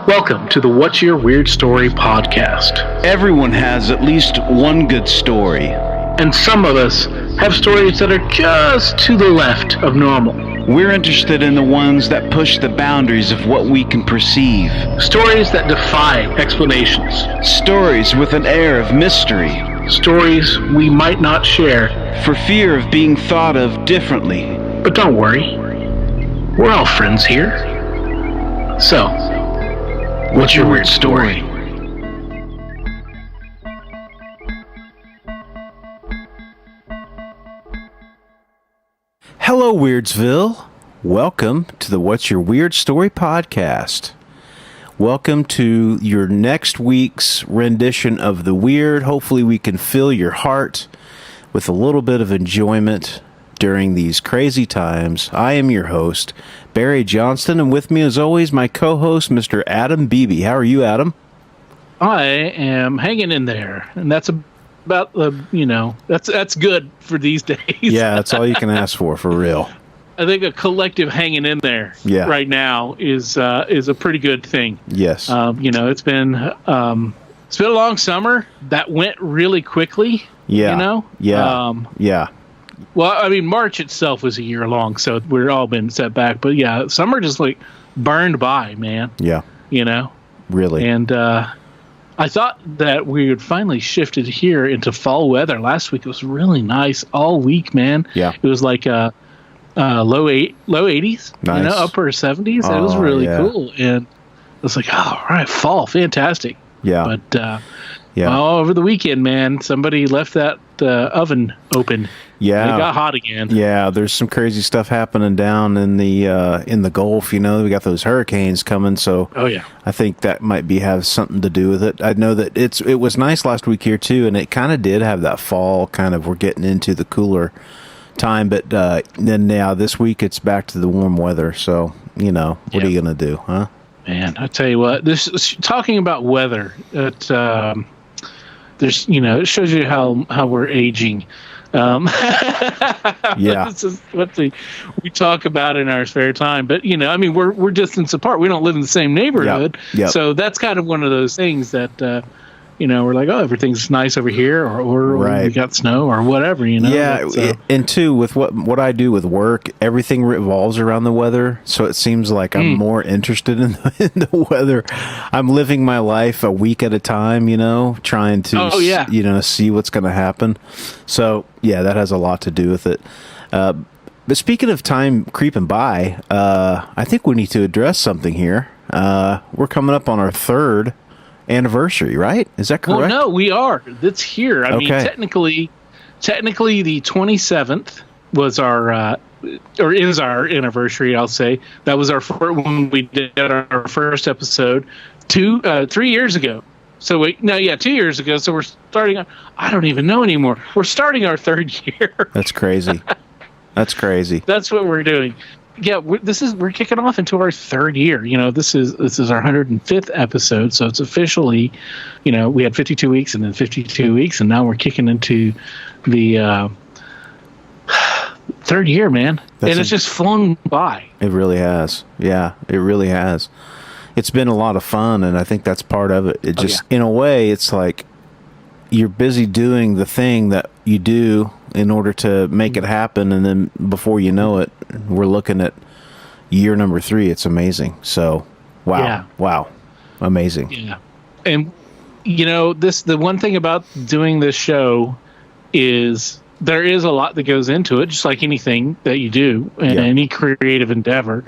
Welcome to the What's Your Weird Story podcast. Everyone has at least one good story. And some of us have stories that are just to the left of normal. We're interested in the ones that push the boundaries of what we can perceive. Stories that defy explanations. Stories with an air of mystery. Stories we might not share for fear of being thought of differently. But don't worry, we're all friends here. So, what's your weird story? Hello, Weirdsville. Welcome to the What's Your Weird Story podcast. Welcome to your next week's rendition of the weird. Hopefully we can fill your heart with a little bit of enjoyment during these crazy times. I am your host, Barry Johnston, and with me as always, my co-host, Mr. Adam Beebe. How are you, Adam? I am hanging in there, and that's about that's good for these days. Yeah, that's all you can ask for real. I think a collective hanging in there right now is a pretty good thing. Yes. It's been a long summer that went really quickly. Yeah. Yeah. Well, I mean, March itself was a year long, so we've all been set back. But yeah, summer just like burned by, man. Yeah. Really. And I thought that we would finally shifted here into fall weather. Last week it was really nice all week, man. Yeah. It was like low 80s, nice. Upper 70s. It was really cool, and I was like, all right, fall, fantastic. Yeah. But all over the weekend, man, somebody left that oven open. Yeah, it got hot again. Yeah, there's some crazy stuff happening down in the Gulf. We got those hurricanes coming, so I think that might have something to do with it. I know that it was nice last week here too, and it kind of did have that fall kind of. We're getting into the cooler time, but then this week it's back to the warm weather. So what are you gonna do, huh? Man, I tell you what, this is, talking about weather, it shows you how we're aging. This is what we talk about in our spare time. But we're distance apart. We don't live in the same neighborhood. Yep. So that's kind of one of those things that we're like, oh, everything's nice over here, or we got snow or whatever. Yeah, and two, with what I do with work, everything revolves around the weather. So it seems like I'm more interested in the weather. I'm living my life a week at a time, trying to see what's going to happen. So yeah, that has a lot to do with it. But speaking of time creeping by, I think we need to address something here. We're coming up on our third anniversary, right? Is that correct? Well, no, we are. That's here. I mean, technically, the 27th was is our anniversary. I'll say that was our when we did our first episode 3 years ago. So 2 years ago. So we're starting. I don't even know anymore. We're starting our third year. That's crazy. That's crazy. That's what we're doing. Yeah, we're kicking off into our third year. This is our 105th episode, so it's officially, we had 52 weeks and then 52 weeks, and now we're kicking into the third year, man. It's just flown by. It really has. Yeah, it really has. It's been a lot of fun, and I think that's part of it. In a way, it's like you're busy doing the thing that you do in order to make it happen, and then before you know it, we're looking at year number 3. It's amazing. So wow, amazing. Yeah. And the one thing about doing this show is there is a lot that goes into it, just like anything that you do in any creative endeavor.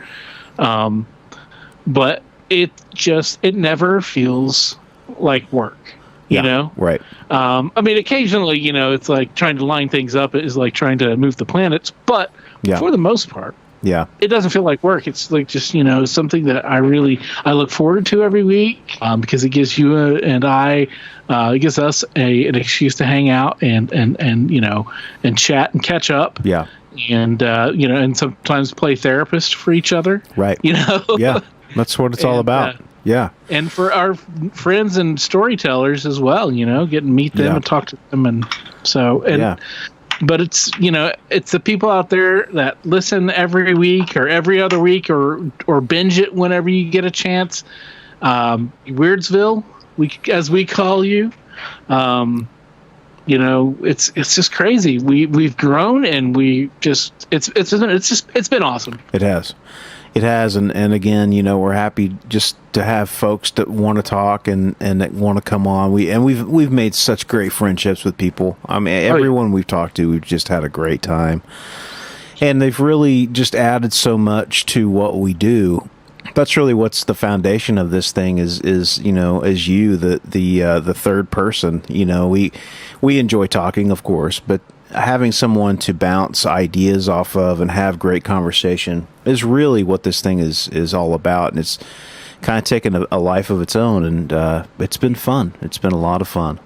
But it never feels like work. Right. I mean, occasionally, it's like trying to line things up is like trying to move the planets, but for the most part, it doesn't feel like work. It's like just, something that I look forward to every week, because it gives you and I, it gives us an excuse to hang out and chat and catch up. Yeah. And, and sometimes play therapist for each other. Right. Yeah. That's what it's all about. Yeah. And for our friends and storytellers as well, get to meet them and talk to them. And so, but it's, it's the people out there that listen every week or every other week or binge it whenever you get a chance. Weirdsville, as we call you. It's just crazy. We've grown, and it's been awesome. It has, and again, we're happy just to have folks that want to talk and that want to come on. We've made such great friendships with people. I mean, everyone we've talked to, we've just had a great time, and they've really just added so much to what we do. That's really what's the foundation of this thing is as you, the third person. We enjoy talking, of course, but having someone to bounce ideas off of and have great conversation is really what this thing is all about. And it's kind of taken a life of its own, and it's been fun. It's been a lot of fun.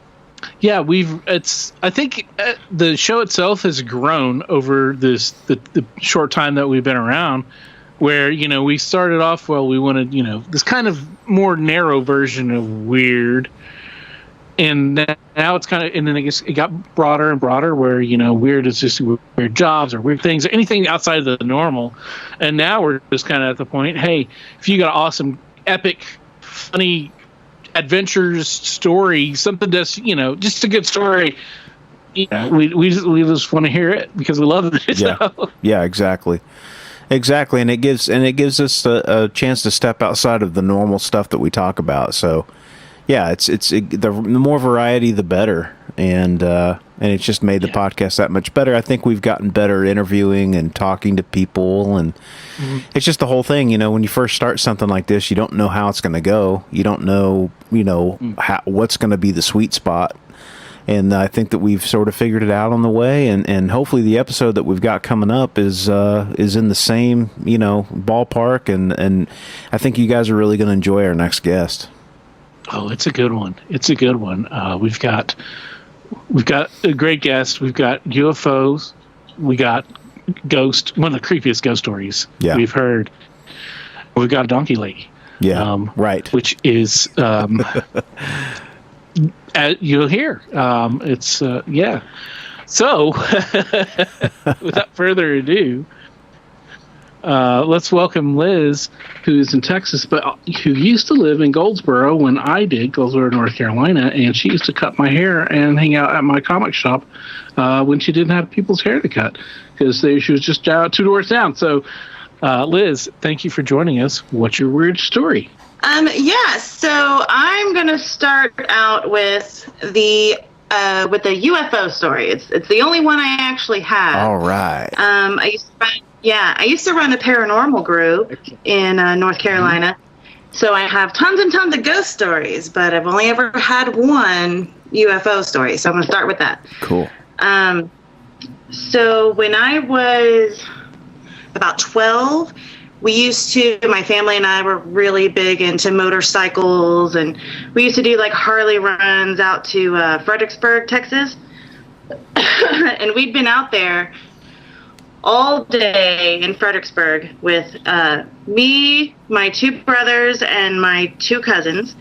Yeah, I think the show itself has grown over the short time that we've been around, where, we started off, we wanted, this kind of more narrow version of weird. And now it's kind of, and then I guess it got broader and broader, where weird is just weird jobs or weird things or anything outside of the normal. And now we're just kind of at the point, hey, if you got an awesome, epic, funny adventures story, something that's just a good story, we just want to hear it because we love it. Yeah, exactly, and it gives us a chance to step outside of the normal stuff that we talk about. So. Yeah, the more variety, the better, and it's just made the podcast that much better. I think we've gotten better at interviewing and talking to people, and it's just the whole thing. When you first start something like this, you don't know how it's going to go. You don't know, what's going to be the sweet spot, and I think that we've sort of figured it out on the way, and hopefully the episode that we've got coming up is in the same ballpark, and I think you guys are really going to enjoy our next guest. Oh, it's a good one. We've got a great guest. We've got UFOs. We got ghost. One of the creepiest ghost stories we've heard. We've got a donkey lady. Yeah, right. Which is you'll hear. It's yeah. So, without further ado. Let's welcome Liz, who's in Texas, but who used to live in Goldsboro when I did, Goldsboro, North Carolina, and she used to cut my hair and hang out at my comic shop when she didn't have people's hair to cut, because she was just 2 doors down. So, Liz, thank you for joining us. What's your weird story? So I'm going to start out with the UFO story. It's the only one I actually have. All right. I used to run a paranormal group in North Carolina, so I have tons and tons of ghost stories, but I've only ever had one UFO story, so I'm going to start with that. Cool. So when I was about 12, my family and I were really big into motorcycles, and we used to do like Harley runs out to Fredericksburg, Texas, and we'd been out there all day in Fredericksburg with me, my 2 brothers, and my 2 cousins.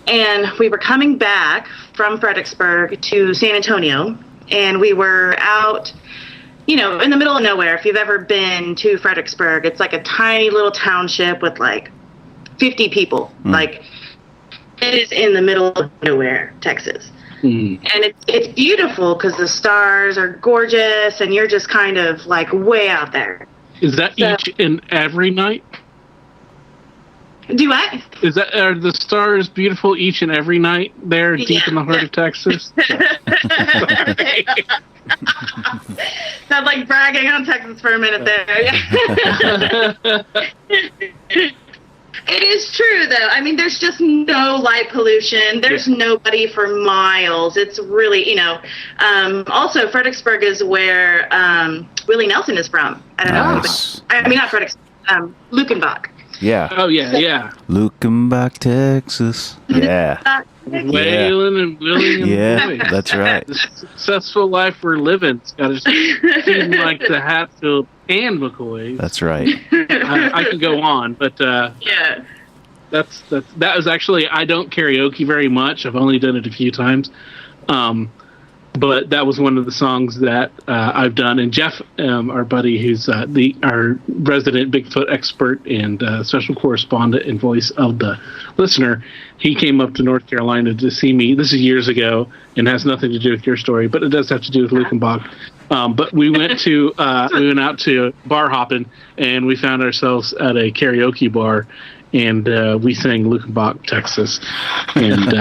And we were coming back from Fredericksburg to San Antonio, and we were out, in the middle of nowhere. If you've ever been to Fredericksburg, it's like a tiny little township with like 50 people. Like, it is in the middle of nowhere, Texas. And it's beautiful because the stars are gorgeous, and you're just kind of like way out there. Is that each and every night? Do what? Are the stars beautiful each and every night there, deep in the heart of Texas? Sounds like bragging on Texas for a minute there. It is true, though. I mean, there's just no light pollution. There's nobody for miles. It's really, also, Fredericksburg is where Willie Nelson is from. I don't know. Nice. I mean, not Fredericksburg, Luckenbach. Yeah. Oh, yeah. Luckenbach, Texas. Yeah. Waylon and Willie and Willie. That's right. The successful life we're living. It's got to seem like the Hatfield and McCoy. That's right. I can go on, but that was actually, I don't karaoke very much. I've only done it a few times. but that was one of the songs that I've done. And Jeff, our buddy, who's our resident Bigfoot expert and special correspondent and voice of the listener, he came up to North Carolina to see me. This is years ago and has nothing to do with your story, but it does have to do with Luckenbach. But we went to we went out to bar hopping, and we found ourselves at a karaoke bar, and we sang Luckenbach, Texas, and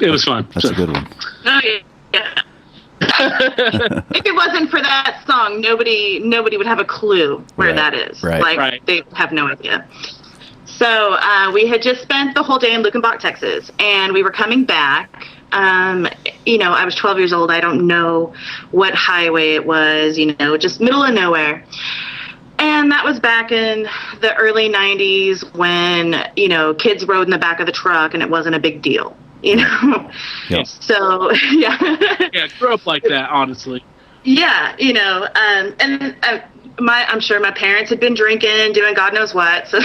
it was fun. That's a good one. Oh, yeah. If it wasn't for that song, nobody would have a clue where that is. Right. They have no idea. So we had just spent the whole day in Luckenbach, Texas, and we were coming back. I was 12 years old. I don't know what highway it was, just middle of nowhere. And that was back in the early 90s when, kids rode in the back of the truck and it wasn't a big deal, Yep. So, yeah. Yeah, grew up like that, honestly. Yeah, I'm sure my parents had been drinking, doing God knows what. So,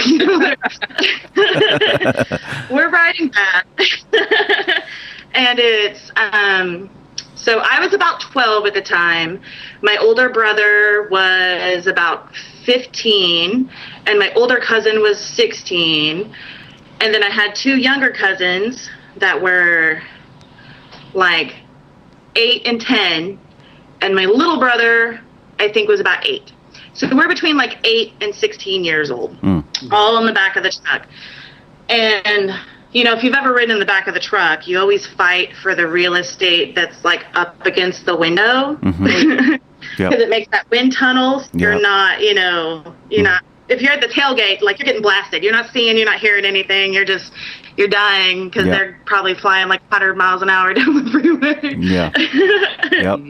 we're riding back. And it's, so I was about 12 at the time. My older brother was about 15, and my older cousin was 16. And then I had two younger cousins that were like 8 and 10, and my little brother, I think, was about 8. So we're between like 8 and 16 years old, all in the back of the truck. And if you've ever ridden in the back of the truck, you always fight for the real estate that's like up against the window. Because it makes that wind tunnel. You're not, you're not, if you're at the tailgate, like you're getting blasted. You're not seeing, you're not hearing anything. You're dying because they're probably flying like 100 miles an hour down the freeway. Yeah. Yep.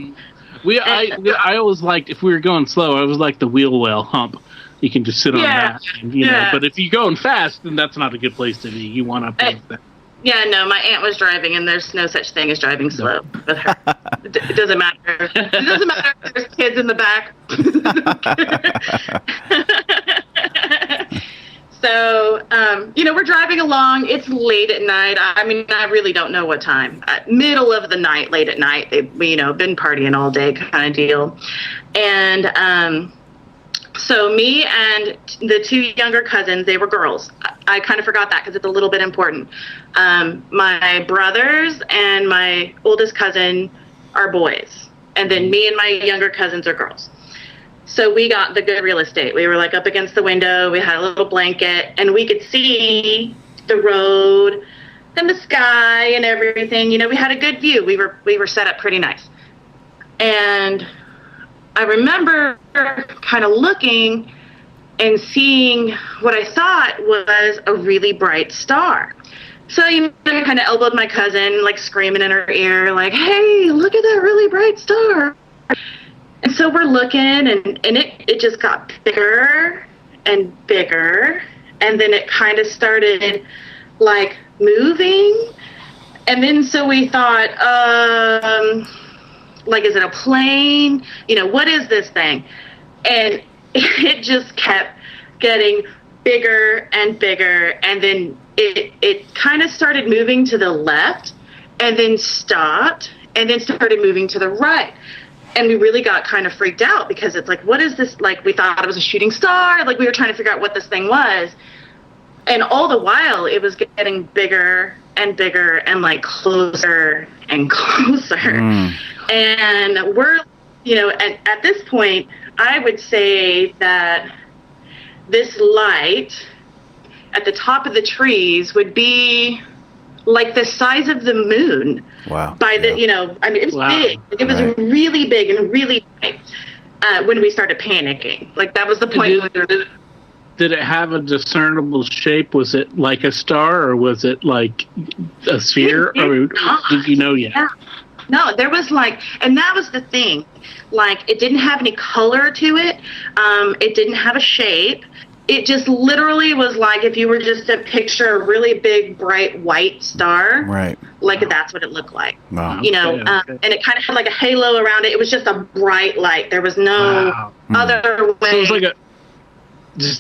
I always liked, if we were going slow, I was like the wheel well hump. You can just sit on that, and, but if you're going fast, then that's not a good place to be. You want up that. Yeah, no, my aunt was driving, and there's no such thing as driving slow with her. It doesn't matter. It doesn't matter if there's kids in the back. So, we're driving along. It's late at night. I mean, I really don't know what time. Middle of the night, late at night. They've, been partying all day kind of deal. And so me and the two younger cousins, they were girls. I kind of forgot that because it's a little bit important. My brothers and my oldest cousin are boys. And then me and my younger cousins are girls. So we got the good real estate. We were like up against the window. We had a little blanket and we could see the road and the sky and everything. We had a good view. We were set up pretty nice. And I remember kind of looking and seeing what I thought was a really bright star. So, I kind of elbowed my cousin, like screaming in her ear, like, hey, look at that really bright star. And so we're looking, and it just got bigger and bigger. And then it kind of started, like, moving. And then so we thought, like, is it a plane? What is this thing? And it just kept getting bigger and bigger. And then it kind of started moving to the left and then stopped and then started moving to the right. And we really got kind of freaked out because it's like, what is this? Like, we thought it was a shooting star. Like, we were trying to figure out what this thing was. And all the while, it was getting bigger and bigger and, like, closer and closer. And we're, at this point, I would say that this light at the top of the trees would be like the size of the moon. Wow. By the, it was big. It was really big and really big when we started panicking. Like, that was the point. Did it have a discernible shape? Was it like a star or was it like a sphere? Or did you know yet? Yeah. No, there was and that was the thing. Like, it didn't have any color to it. It didn't have a shape. It just literally was like if you were just to picture a really big, bright, white star. Right. Like, that's what it looked like. Wow. And it kind of had like a halo around it. It was just a bright light. There was no other way. So it was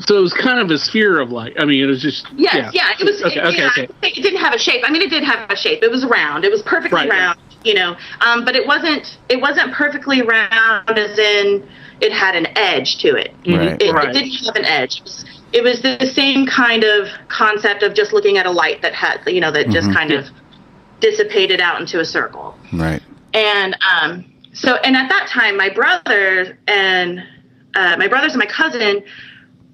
so it was kind of a sphere of light. I mean, it was just... Yes, yeah. It was... Okay. It didn't have a shape. I mean, it did have a shape. It was round. It was perfectly round. But it wasn't perfectly round, as in it had an edge to it. Right. It didn't have an edge. It was the same kind of concept of just looking at a light that had, that just kind of dissipated out into a circle. Right. And and at that time, my brothers and my cousin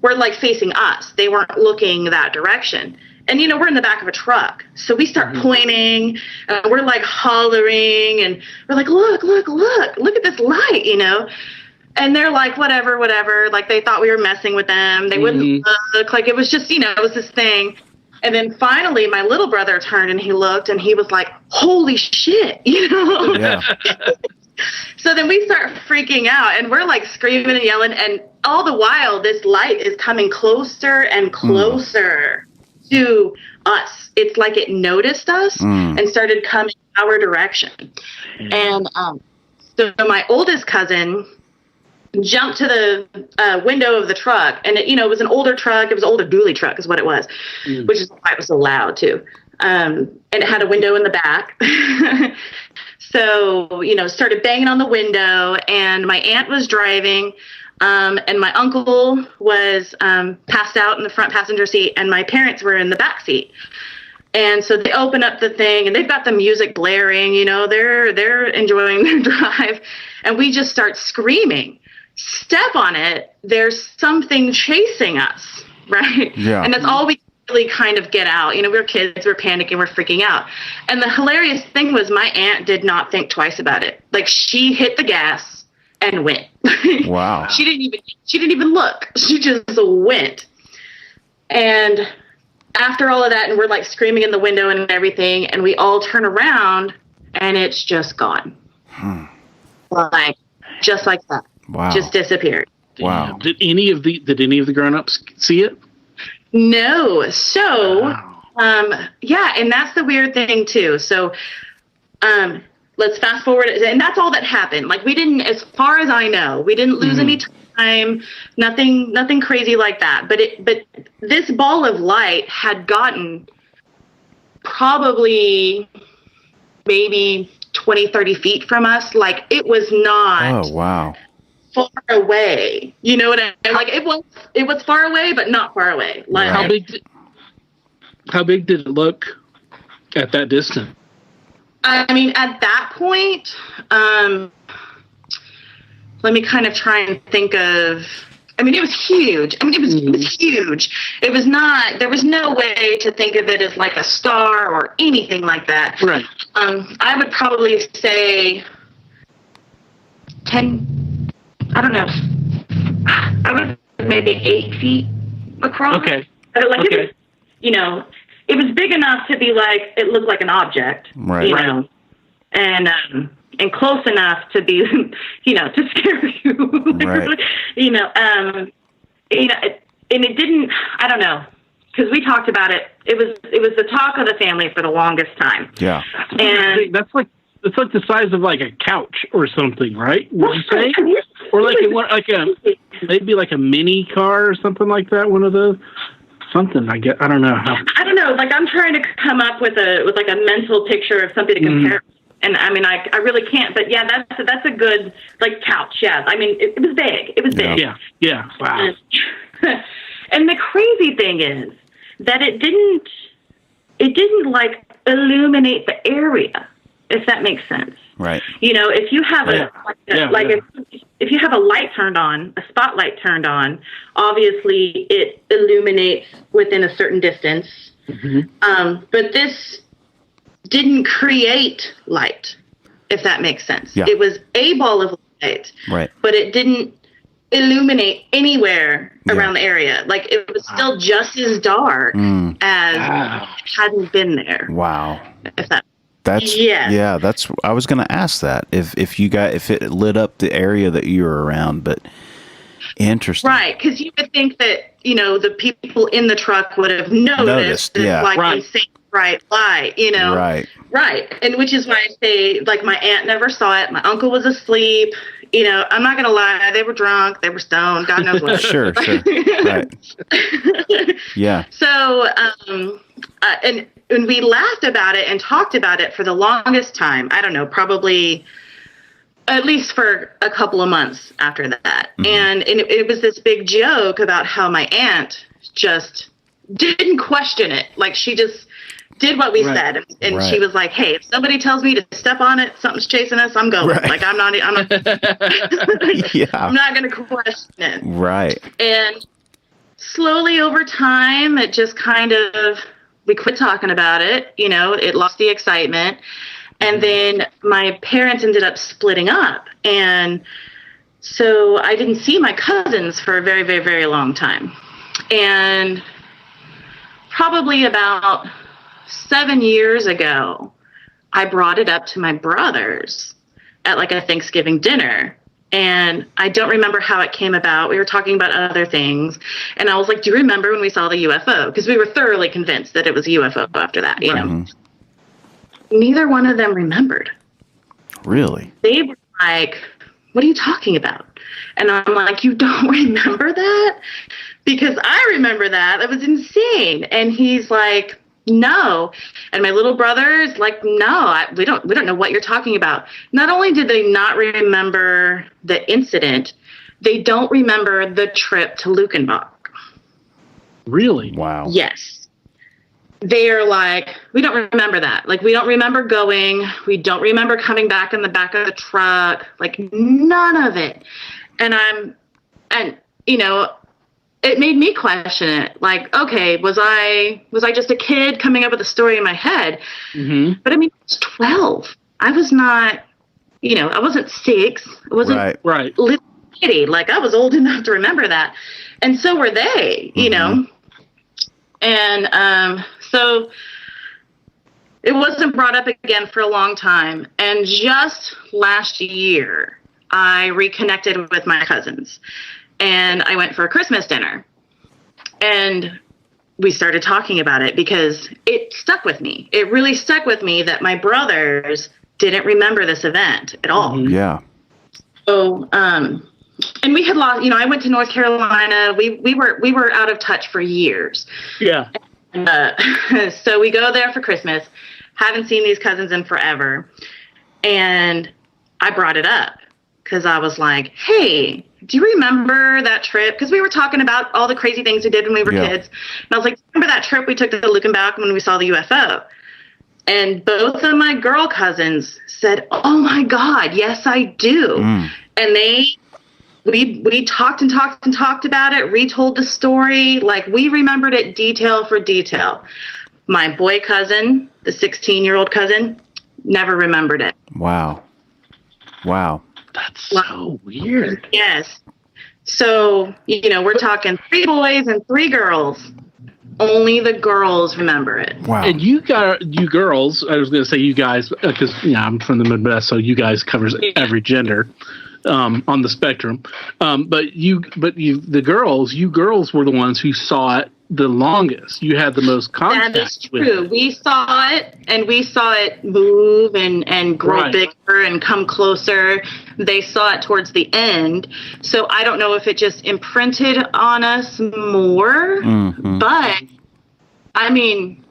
were like facing us. They weren't looking that direction. And, we're in the back of a truck. So we start pointing, we're like hollering, and we're like, look at this light, And they're like, whatever. Like, they thought we were messing with them. They wouldn't look. Like, it was just, it was this thing. And then finally, my little brother turned and he looked and he was like, holy shit, Yeah. So then we start freaking out and we're like screaming and yelling. And all the while, this light is coming closer and closer to us. It's like it noticed us and started coming our direction. And so my oldest cousin jumped to the window of the truck, and it was an older truck. It was an older dually truck is what it was, which is why it was so loud too. And it had a window in the back. So, started banging on the window, and my aunt was driving, and my uncle was passed out in the front passenger seat, and my parents were in the back seat. And so they open up the thing, and they've got the music blaring, they're enjoying their drive, and we just start screaming. Step on it, there's something chasing us, right? Yeah. And that's all we really kind of get out. We're kids, we're panicking, we're freaking out. And the hilarious thing was my aunt did not think twice about it. Like, she hit the gas and went. Wow. She didn't even look. She just went. And after all of that, and we're like screaming in the window and everything, and we all turn around and it's just gone. Like, just like that. Wow. Just disappeared. Wow. Did any of the grown-ups see it? No. So, yeah, and that's the weird thing too. So, let's fast forward, and that's all that happened. Like, we didn't, as far as I know, we didn't lose any time, nothing crazy like that. But this ball of light had gotten probably maybe 20, 30 feet from us. Like, it was not. Oh, wow. Far away, you know what I mean? Like, it was far away, but not far away. Like, Right. How big did it look at that distance? I mean, at that point, let me kind of try and think of. I mean, it was huge. I mean, it was huge. It was not. There was no way to think of it as like a star or anything like that. Right. I would probably say 10. I don't know. I would maybe 8 feet across. Okay. Like, okay. It was big enough to be like, it looked like an object. Right. And close enough to be, to scare you. Right. And it didn't. I don't know, because we talked about it. It was the talk of the family for the longest time. Yeah. And that's like the size of like a couch or something, right? Would you say? Or maybe like a mini car or something like that. One of those. Something I get. I don't know. I don't know. Like, I'm trying to come up with like a mental picture of something to compare. And I mean, I really can't. But yeah, that's a good like couch. Yeah. I mean, it was big. It was big. Yeah. Yeah. Wow. And the crazy thing is that it didn't like illuminate the area, if that makes sense. Right. If you have if you have a light turned on, a spotlight turned on, obviously it illuminates within a certain distance. But this didn't create light, if that makes sense. Yeah. It was a ball of light, right, but it didn't illuminate anywhere around the area. Like, it was still just as dark as it hadn't been there. Wow. If that. That's. I was going to ask that if it lit up the area that you were around, but interesting, right? Because you would think that the people in the truck would have noticed this insane bright light, right? And which is why I say, like, my aunt never saw it. My uncle was asleep. I'm not gonna lie, they were drunk, they were stoned, God knows what. Sure, right. Yeah. So, and we laughed about it and talked about it for the longest time. I don't know, probably at least for a couple of months after that. Mm-hmm. And it was this big joke about how my aunt just didn't question it. Like, she just did what we said. And she was like, hey, if somebody tells me to step on it, something's chasing us, I'm going. Like, I'm not I'm not going to question it. Right. And slowly over time, it just kind of, we quit talking about it. You know, it lost the excitement. And then my parents ended up splitting up. And so I didn't see my cousins for a very, very, very long time. And probably about 7 years ago, I brought it up to my brothers at like a Thanksgiving dinner. And I don't remember how it came about. We were talking about other things. And I was like, do you remember when we saw the UFO? Because we were thoroughly convinced that it was a UFO after that, you know. Neither one of them remembered. Really? They were like, what are you talking about? And I'm like, you don't remember that? Because I remember that. That was insane. And he's like, no. And my little brother is like, no, we don't know what you're talking about. Not only did they not remember the incident, they don't remember the trip to Luckenbach. Really? Wow. Yes. They're like, we don't remember that. Like, we don't remember going. We don't remember coming back in the back of the truck. Like, none of it. And you know, it made me question it. Like, okay, was I just a kid coming up with a story in my head? Mm-hmm. But I mean, I was 12. I was not, you know, I wasn't 6. I wasn't little kitty. Like, I was old enough to remember that. And so were they, you know. And so it wasn't brought up again for a long time. And just last year, I reconnected with my cousins. And I went for a Christmas dinner. And we started talking about it because it stuck with me. It really stuck with me that my brothers didn't remember this event at all. Mm-hmm. Yeah. So, and we had lost, you know, I went to North Carolina. We were out of touch for years. Yeah. And, so we go there for Christmas. Haven't seen these cousins in forever. And I brought it up because I was like, hey, do you remember that trip? Because we were talking about all the crazy things we did when we were kids. And I was like, remember that trip we took to Luckenbach when we saw the UFO? And both of my girl cousins said, oh my God, yes, I do. And we talked and talked and talked about it, retold the story. Like, we remembered it detail for detail. My boy cousin, the 16-year-old cousin, never remembered it. Wow. That's so weird. Yes. So, you know, we're talking 3 boys and 3 girls. Only the girls remember it. Wow. And you girls, I was going to say you guys, because I'm from the Midwest, so you guys covers every gender on the spectrum. But you girls were the ones who saw it the longest. You had the most contact. That is true. We saw it, and we saw it move and grow bigger and come closer. They saw it towards the end. So I don't know if it just imprinted on us more. Mm-hmm. But, I mean,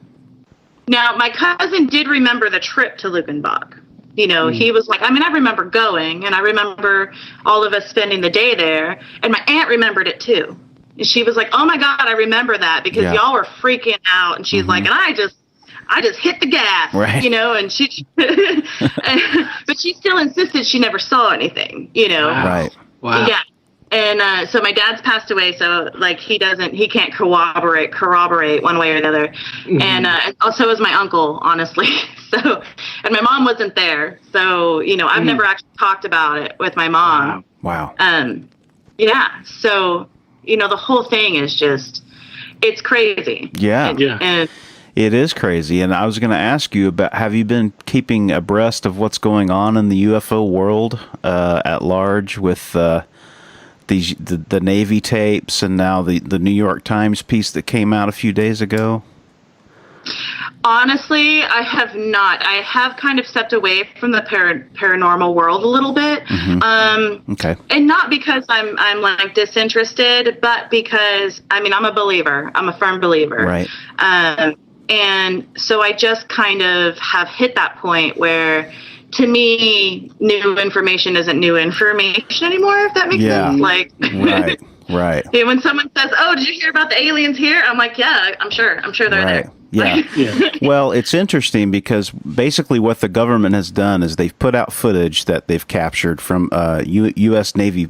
now my cousin did remember the trip to Luckenbach. You know, he was like, I mean, I remember going, and I remember all of us spending the day there. And my aunt remembered it, too. And she was like, oh, my God, I remember that because y'all were freaking out. And she's like, and I just hit the gas, you know, and she, but she still insisted she never saw anything, you know. Wow. Yeah. And so my dad's passed away, so like he can't corroborate one way or the other. Mm-hmm. And also is my uncle, honestly. So, and my mom wasn't there, so you know I've never actually talked about it with my mom. Wow. Yeah. So you know the whole thing is just it's crazy. Yeah. And it is crazy. And I was going to ask you about, have you been keeping abreast of what's going on in the UFO world at large with the Navy tapes and now the New York Times piece that came out a few days ago? Honestly, I have not. I have kind of stepped away from the paranormal world a little bit. Mm-hmm. Okay. And not because I'm like disinterested, but because I mean I'm a believer. I'm a firm believer. Right. And so I just kind of have hit that point where, to me, new information isn't new information anymore, if that makes sense. Like, right. When someone says, "Oh, did you hear about the aliens here?" I'm like, "Yeah, I'm sure they're there." Yeah. Well, it's interesting because basically what the government has done is they've put out footage that they've captured from U.S. Navy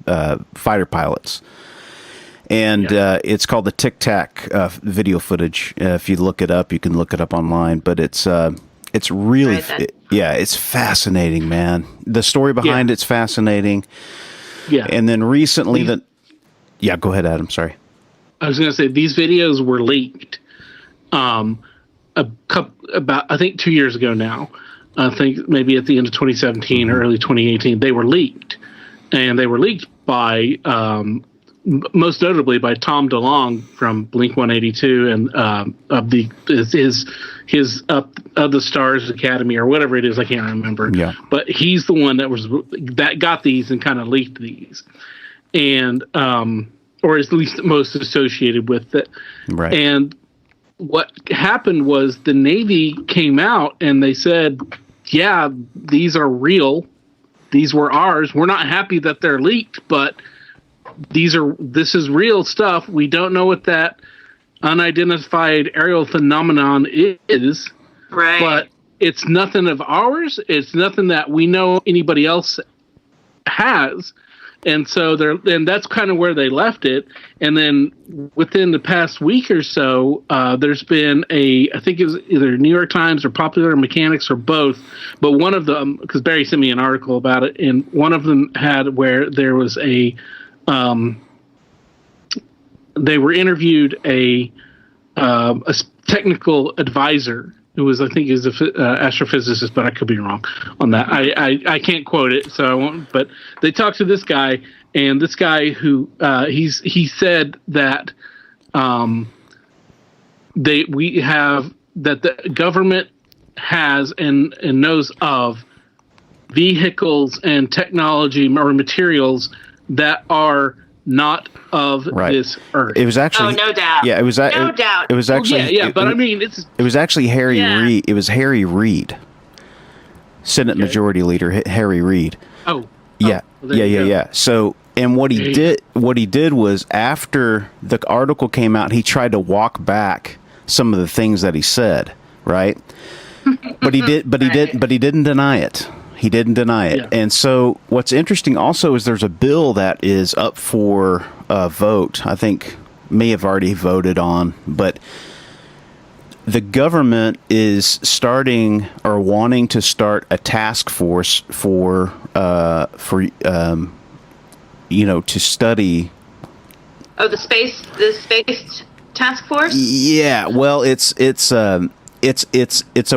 fighter pilots. And it's called the Tic Tac video footage. If you look it up, you can look it up online. But it's really, it's fascinating, man. The story behind it's fascinating. Yeah. And then recently go ahead, Adam. Sorry. I was going to say these videos were leaked. About I think 2 years ago now. I think maybe at the end of 2017 or early 2018, they were leaked, and they were leaked by most notably by Tom DeLonge from Blink-182 and of his Up of the Stars Academy or whatever it is, I can't remember. Yeah. But he's the one that got these and kind of leaked these, and or at least most associated with it. Right. And what happened was the Navy came out and they said, "Yeah, these are real. These were ours. We're not happy that they're leaked, but this is real stuff. We don't know what that unidentified aerial phenomenon is, right? But it's nothing of ours. It's nothing that we know anybody else has." And so that's kind of where they left it. And then within the past week or so, there's been I think it was either New York Times or Popular Mechanics or both, but one of them, because Barry sent me an article about it, and one of them had where there was they were interviewed a technical advisor who was, I think, is an astrophysicist, but I could be wrong on that. I can't quote it, so I won't. But they talked to this guy, and this guy who he said that the government has and knows of vehicles and technology or materials that are not of this earth. It was actually, no doubt. Yeah, it was no doubt. It was actually, it was actually Harry Reid. It was Harry Reid, Senate Majority Leader Harry Reid. Yeah. So, and what he did was after the article came out, he tried to walk back some of the things that he said, right? But he didn't deny it. He didn't deny it. Yeah. And so what's interesting also is there's a bill that is up for a vote. I think may have already voted on, but the government is starting or wanting to start a task force for to study. Oh, the space task force? Yeah. Well, it's a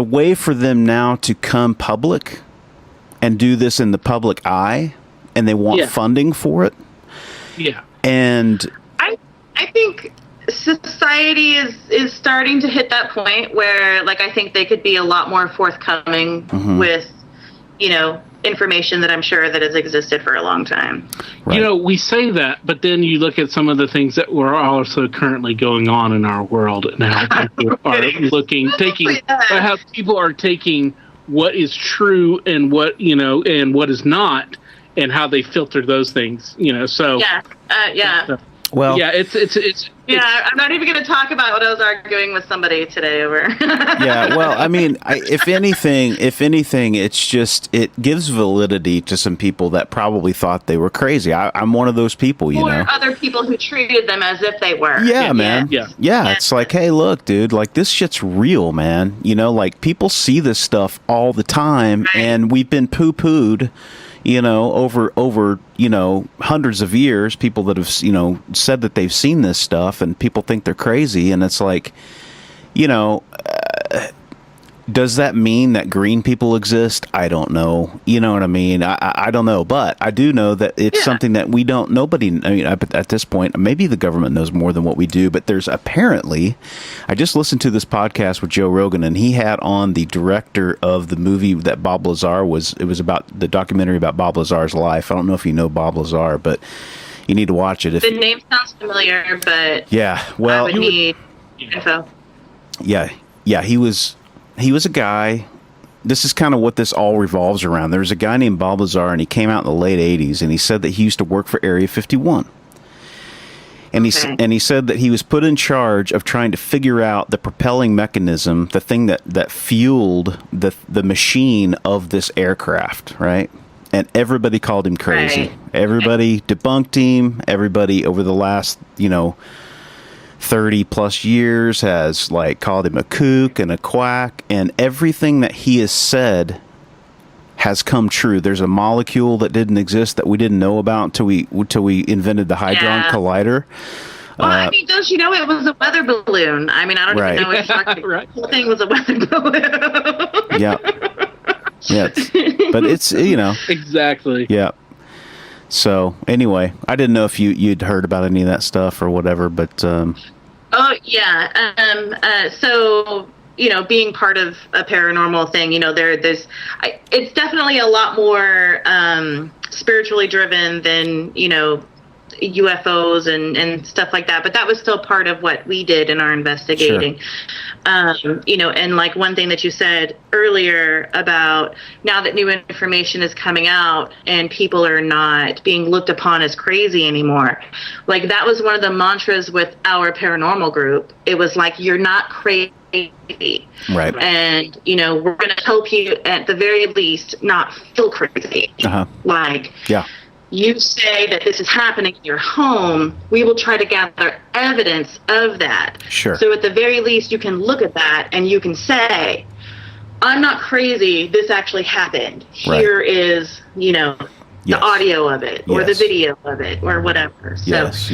way for them now to come public and do this in the public eye, and they want funding for it. Yeah. And I think society is starting to hit that point where, like, I think they could be a lot more forthcoming with, information that I'm sure that has existed for a long time. Right. We say that, but then you look at some of the things that were also currently going on in our world and how people are how people are taking what is true and what and what is not, and how they filter those things. So well, yeah, it's I'm not even going to talk about what I was arguing with somebody today over. Yeah, well, I mean, if anything, it's just it gives validity to some people that probably thought they were crazy. I'm one of those people, or other people who treated them as if they were. Yeah, man. Yeah, it's like, hey, look, dude, like this shit's real, man. Like people see this stuff all the time, and we've been poo-pooed. Over hundreds of years, people that have, said that they've seen this stuff, and people think they're crazy. And it's like, does that mean that green people exist? I don't know. You know what I mean? I don't know, but I do know that it's something that at this point, maybe the government knows more than what we do, but there's apparently, I just listened to this podcast with Joe Rogan, and he had on the director of the movie that Bob Lazar it was about the documentary about Bob Lazar's life. I don't know if you know Bob Lazar, but you need to watch it. The name sounds familiar, but I would need info. Yeah, yeah, he was a guy. This is kind of what this all revolves around. There was a guy named Bob Lazar, and he came out in the late 80s, and he said that he used to work for Area 51. And he said that he was put in charge of trying to figure out the propelling mechanism, the thing that fueled the machine of this aircraft, right? And everybody called him crazy. Right. Everybody debunked him. Everybody over the last, 30 plus years has like called him a kook and a quack, and everything that he has said has come true. There's a molecule that didn't exist that we didn't know about until we invented the Hadron Collider. Well, I mean, don't you know it was a weather balloon? I mean, I don't even know exactly. Right. The whole thing was a weather balloon. Yeah. Yeah. But it's, Exactly. Yeah. So anyway, I didn't know if you'd heard about any of that stuff or whatever, but. Oh, yeah. So, being part of a paranormal thing, it's definitely a lot more spiritually driven than, UFOs and stuff like that. But that was still part of what we did in our investigating. Sure. And like one thing that you said earlier about now that new information is coming out and people are not being looked upon as crazy anymore. Like that was one of the mantras with our paranormal group. It was like, you're not crazy. Right. And, we're going to help you at the very least not feel crazy. Uh-huh. Like, yeah. You say that this is happening in your home, we will try to gather evidence of that. Sure. So at the very least, you can look at that and you can say, I'm not crazy, this actually happened. Right. Here is, the audio of it or the video of it or whatever. So, yes.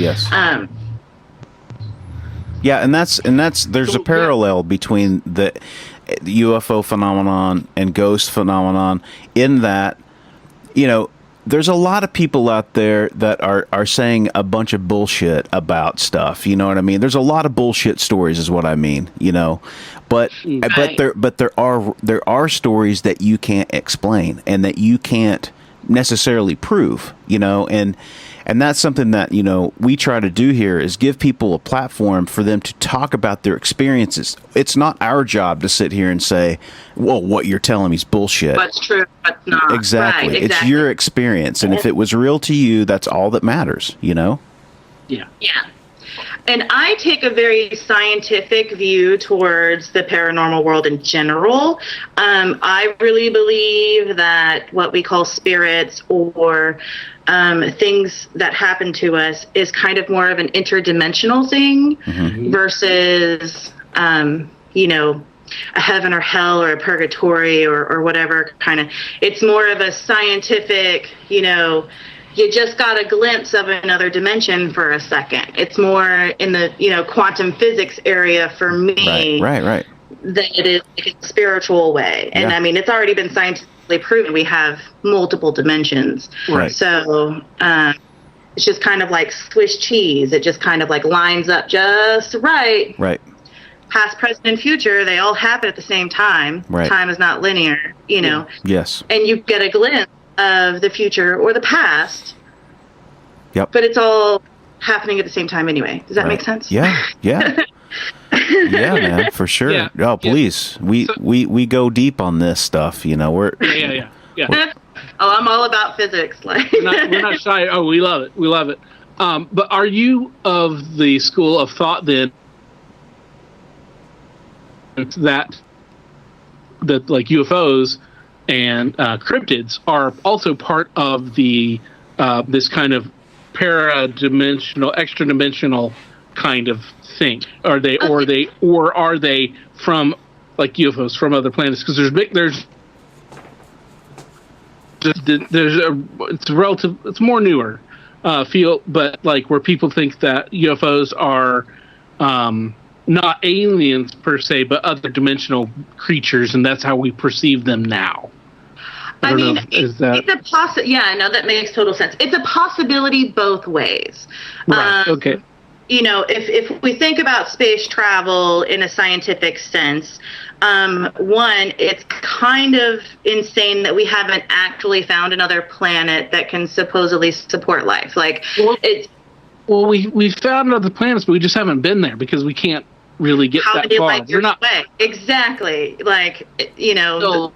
Yeah, and that's there's a parallel between the UFO phenomenon and ghost phenomenon in that, there's a lot of people out there that are saying a bunch of bullshit about stuff. You know what I mean? There's a lot of bullshit stories is what I mean, But there are stories that you can't explain and that you can't necessarily prove, and that's something that, we try to do here is give people a platform for them to talk about their experiences. It's not our job to sit here and say, well, what you're telling me is bullshit. What's true, what's not. Exactly. Right, It's your experience. And if it was real to you, that's all that matters, Yeah. Yeah. And I take a very scientific view towards the paranormal world in general. I really believe that what we call spirits or things that happen to us is kind of more of an interdimensional thing versus, a heaven or hell or a purgatory or whatever kind of. It's more of a scientific, you just got a glimpse of another dimension for a second. It's more in the, quantum physics area for me. Right. Than it is like a spiritual way. And I mean, it's already been scientifically proven we have multiple dimensions. Right. So it's just kind of like Swiss cheese. It just kind of like lines up just right. Right. Past, present, and future, they all happen at the same time. Right. Time is not linear, Yes. And you get a glimpse of the future or the past. Yep. But it's all happening at the same time anyway. Does that make sense? Yeah. Yeah, man, for sure. Yeah. Oh, please. We go deep on this stuff, we're Yeah. Oh, I'm all about physics. Like we're not shy. Oh, we love it. But are you of the school of thought then that like UFOs and cryptids are also part of the this kind of para-dimensional, extra-dimensional kind of thing? Are they from like UFOs from other planets? Because it's more newer field, but like where people think that UFOs are not aliens per se, but other dimensional creatures, and that's how we perceive them now. It's a that makes total sense. It's a possibility both ways. Right. Okay. If we think about space travel in a scientific sense, one, it's kind of insane that we haven't actually found another planet that can supposedly support life. Like, we found other planets, but we just haven't been there because we can't really get that far. Like your way. Exactly. Like, so,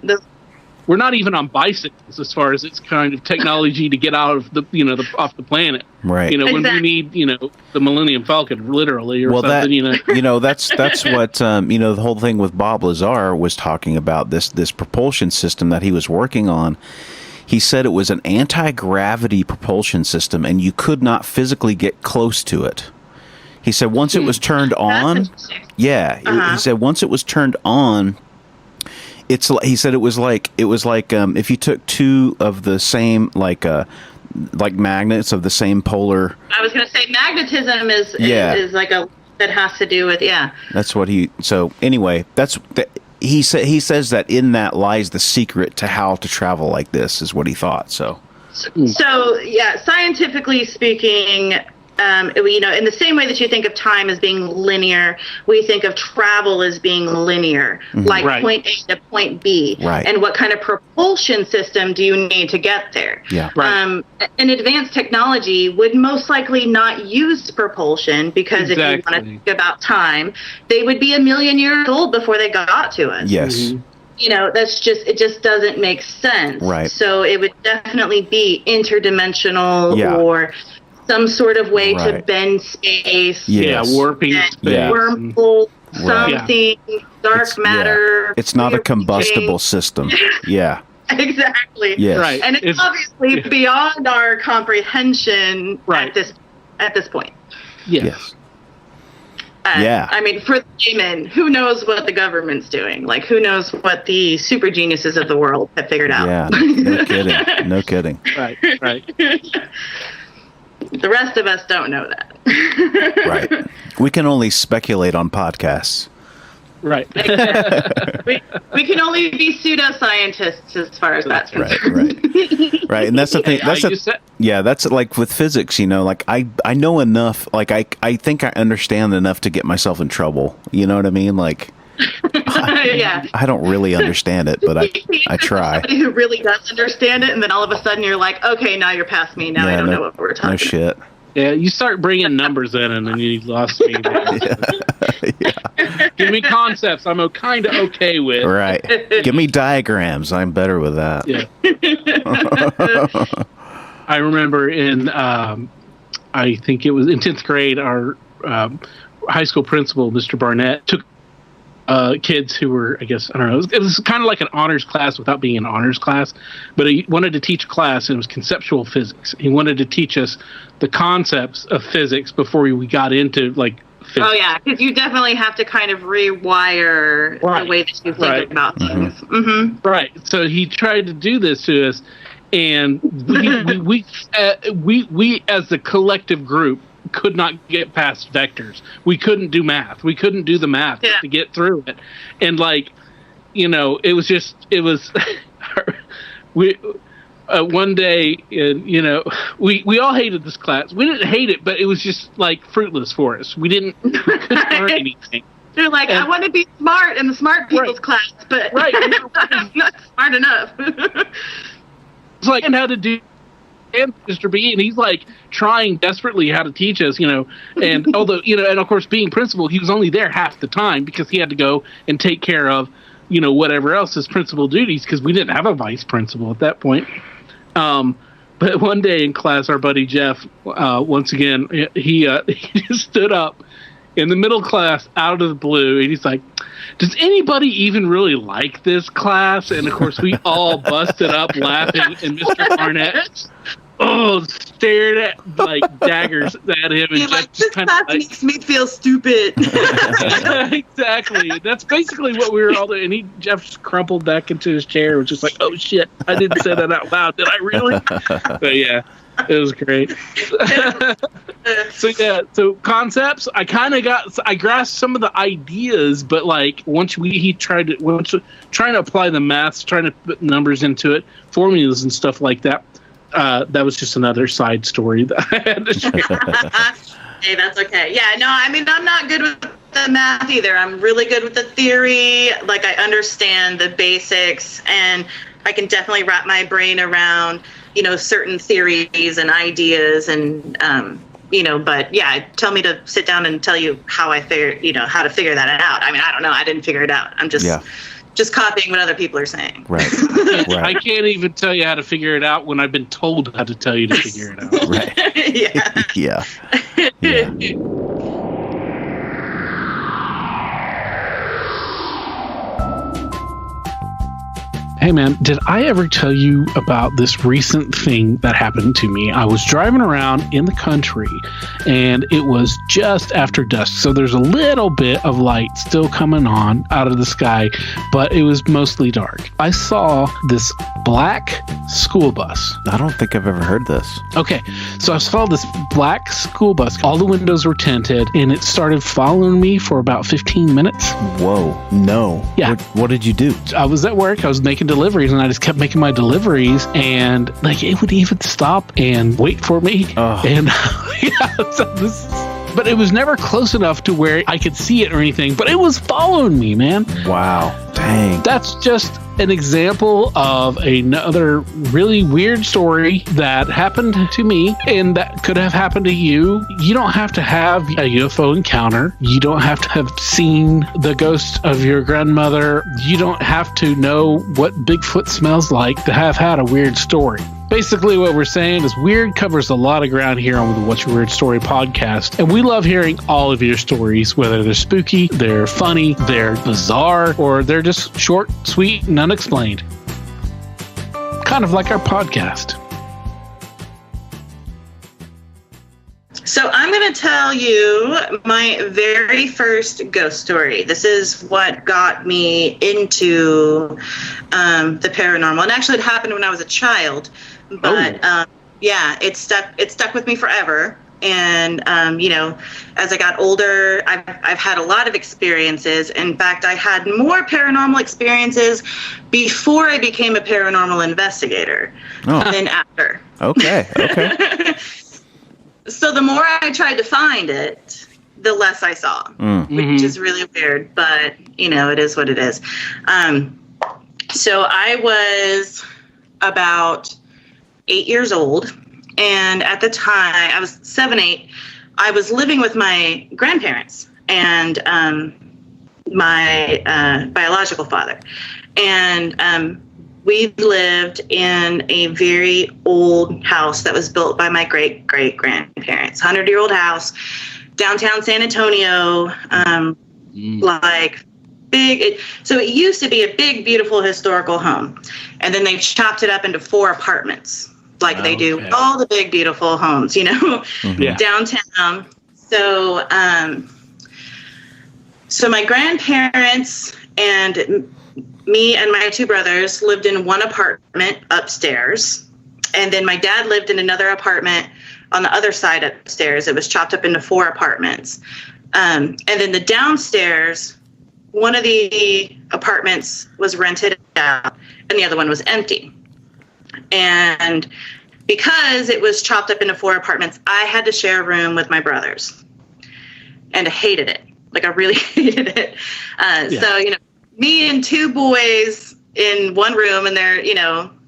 we're not even on bicycles as far as it's kind of technology to get out of the off the planet. Right. When we need the Millennium Falcon literally or something. That's what the whole thing with Bob Lazar was talking about, this propulsion system that he was working on. He said it was an anti-gravity propulsion system, and you could not physically get close to it. He said once it was turned on, he said once it was turned on, he said it was like if you took two of the same like magnets of the same polar. I was going to say magnetism is like that has to do with That's what he. So anyway, he says that in that lies the secret to how to travel like this, is what he thought. So scientifically speaking, in the same way that you think of time as being linear, we think of travel as being linear, like point A to point B. Right. And what kind of propulsion system do you need to get there? Yeah. Right. An advanced technology would most likely not use propulsion because if you want to think about time, they would be 1 million years old before they got to us. Yes. Mm-hmm. It just doesn't make sense. Right. So it would definitely be interdimensional or some sort of way to bend space. Warping space. Wormhole, something, dark matter. Yeah. It's not a combustible system. Yeah. Exactly. Yes. Right. And it's obviously beyond our comprehension at this point. Yes. I mean, for the layman, who knows what the government's doing? Like, who knows what the super geniuses of the world have figured out? Yeah. No kidding. No kidding. Right. The rest of us don't know that. Right. We can only speculate on podcasts. Right. we can only be pseudoscientists as far as that's concerned. Right. And that's the thing. That's like with physics, like I know enough, like I think I understand enough to get myself in trouble. You know what I mean? Like I don't really understand it, but I try. Somebody who really does understand it, and then all of a sudden you're like, okay, now you're past me. Now I don't know what we're talking about. No shit. Yeah, you start bringing numbers in, and then you lost me. Give me concepts. I'm kind of okay with. Right. Give me diagrams. I'm better with that. Yeah. I remember in, I think it was in 10th grade, our high school principal, Mr. Barnett, took kids who were, I guess, I don't know, it was kind of like an honors class without being an honors class, but he wanted to teach a class, and it was conceptual physics. He wanted to teach us the concepts of physics before we got into, like, physics. Oh, yeah, because you definitely have to kind of rewire the way that you think about things. Mm-hmm. Right. So he tried to do this to us, and we as a collective group could not get past vectors. We couldn't do math. We couldn't do the math to get through it. And it was one day, we all hated this class. We didn't hate it, but it was just like fruitless for us. We couldn't learn anything. They're like, I want to be smart in the smart people's class, but I'm not smart enough. It's like, and how to do and Mr. B, and he's like trying desperately how to teach us, and although, and of course being principal, he was only there half the time because he had to go and take care of, whatever else his principal duties, because we didn't have a vice principal at that point. But one day in class, our buddy Jeff, once again, he just stood up in the middle class out of the blue, and he's like, does anybody even really like this class? And of course we all busted up laughing, and Mr. Barnett stared at like daggers at him, and like, this class makes me feel stupid. Exactly. That's basically what we were all doing. And Jeff just crumpled back into his chair, was just like, oh shit, I didn't say that out loud, did I really? But yeah, it was great. So concepts, I grasped some of the ideas, but like once trying to apply the maths, trying to put numbers into it, formulas and stuff like that. That was just another side story that I had to share. Hey, that's okay. Yeah, no, I mean, I'm not good with the math either. I'm really good with the theory. Like, I understand the basics, and I can definitely wrap my brain around, certain theories and ideas, and but yeah, tell me to sit down and tell you how how to figure that out. I mean, I don't know. I didn't figure it out. I'm just copying what other people are saying. Right. Right. I can't even tell you how to figure it out when I've been told how to tell you to figure it out. Right. Yeah. Yeah. Hey man, did I ever tell you about this recent thing that happened to me? I was driving around in the country and it was just after dusk. So there's a little bit of light still coming on out of the sky, but it was mostly dark. I saw this black school bus. I don't think I've ever heard this. Okay, so I saw this black school bus. All the windows were tinted and it started following me for about 15 minutes. Whoa, no. Yeah. What did you do? I was at work. I was making deliveries and I just kept making my deliveries and like it would even stop and wait for me. And but it was never close enough to where I could see it or anything, but it was following me, man. Wow. Dang. That's just an example of another really weird story that happened to me and that could have happened to you. You don't have to have a UFO encounter. You don't have to have seen the ghost of your grandmother. You don't have to know what Bigfoot smells like to have had a weird story. Basically, what we're saying is weird covers a lot of ground here on the What's Your Weird Story podcast. And we love hearing all of your stories, whether they're spooky, they're funny, they're bizarre, or they're just short, sweet, and unexplained. Kind of like our podcast. So I'm going to tell you my very first ghost story. This is what got me into the paranormal. And actually, it happened when I was a child. But it stuck with me forever. And as I got older, I've had a lot of experiences. In fact, I had more paranormal experiences before I became a paranormal investigator than after. Okay. So the more I tried to find it, the less I saw, which is really weird, but it is what it is. So I was about 8 years old, and at the time I was 7, 8. I was living with my grandparents and my biological father, and we lived in a very old house that was built by my great-great-grandparents. 100-year-old house, downtown San Antonio, like big. So it used to be a big, beautiful historical home. And then they chopped it up into 4 apartments, like they do all the big, beautiful homes, downtown. So, so my grandparents and me and my 2 brothers lived in one apartment upstairs, and then my dad lived in another apartment on the other side upstairs. It was chopped up into 4 apartments. And then the downstairs, one of the apartments was rented out and the other one was empty. And because it was chopped up into 4 apartments, I had to share a room with my brothers. And I hated it. Like, I really hated it. So, me and 2 boys in one room, and they're,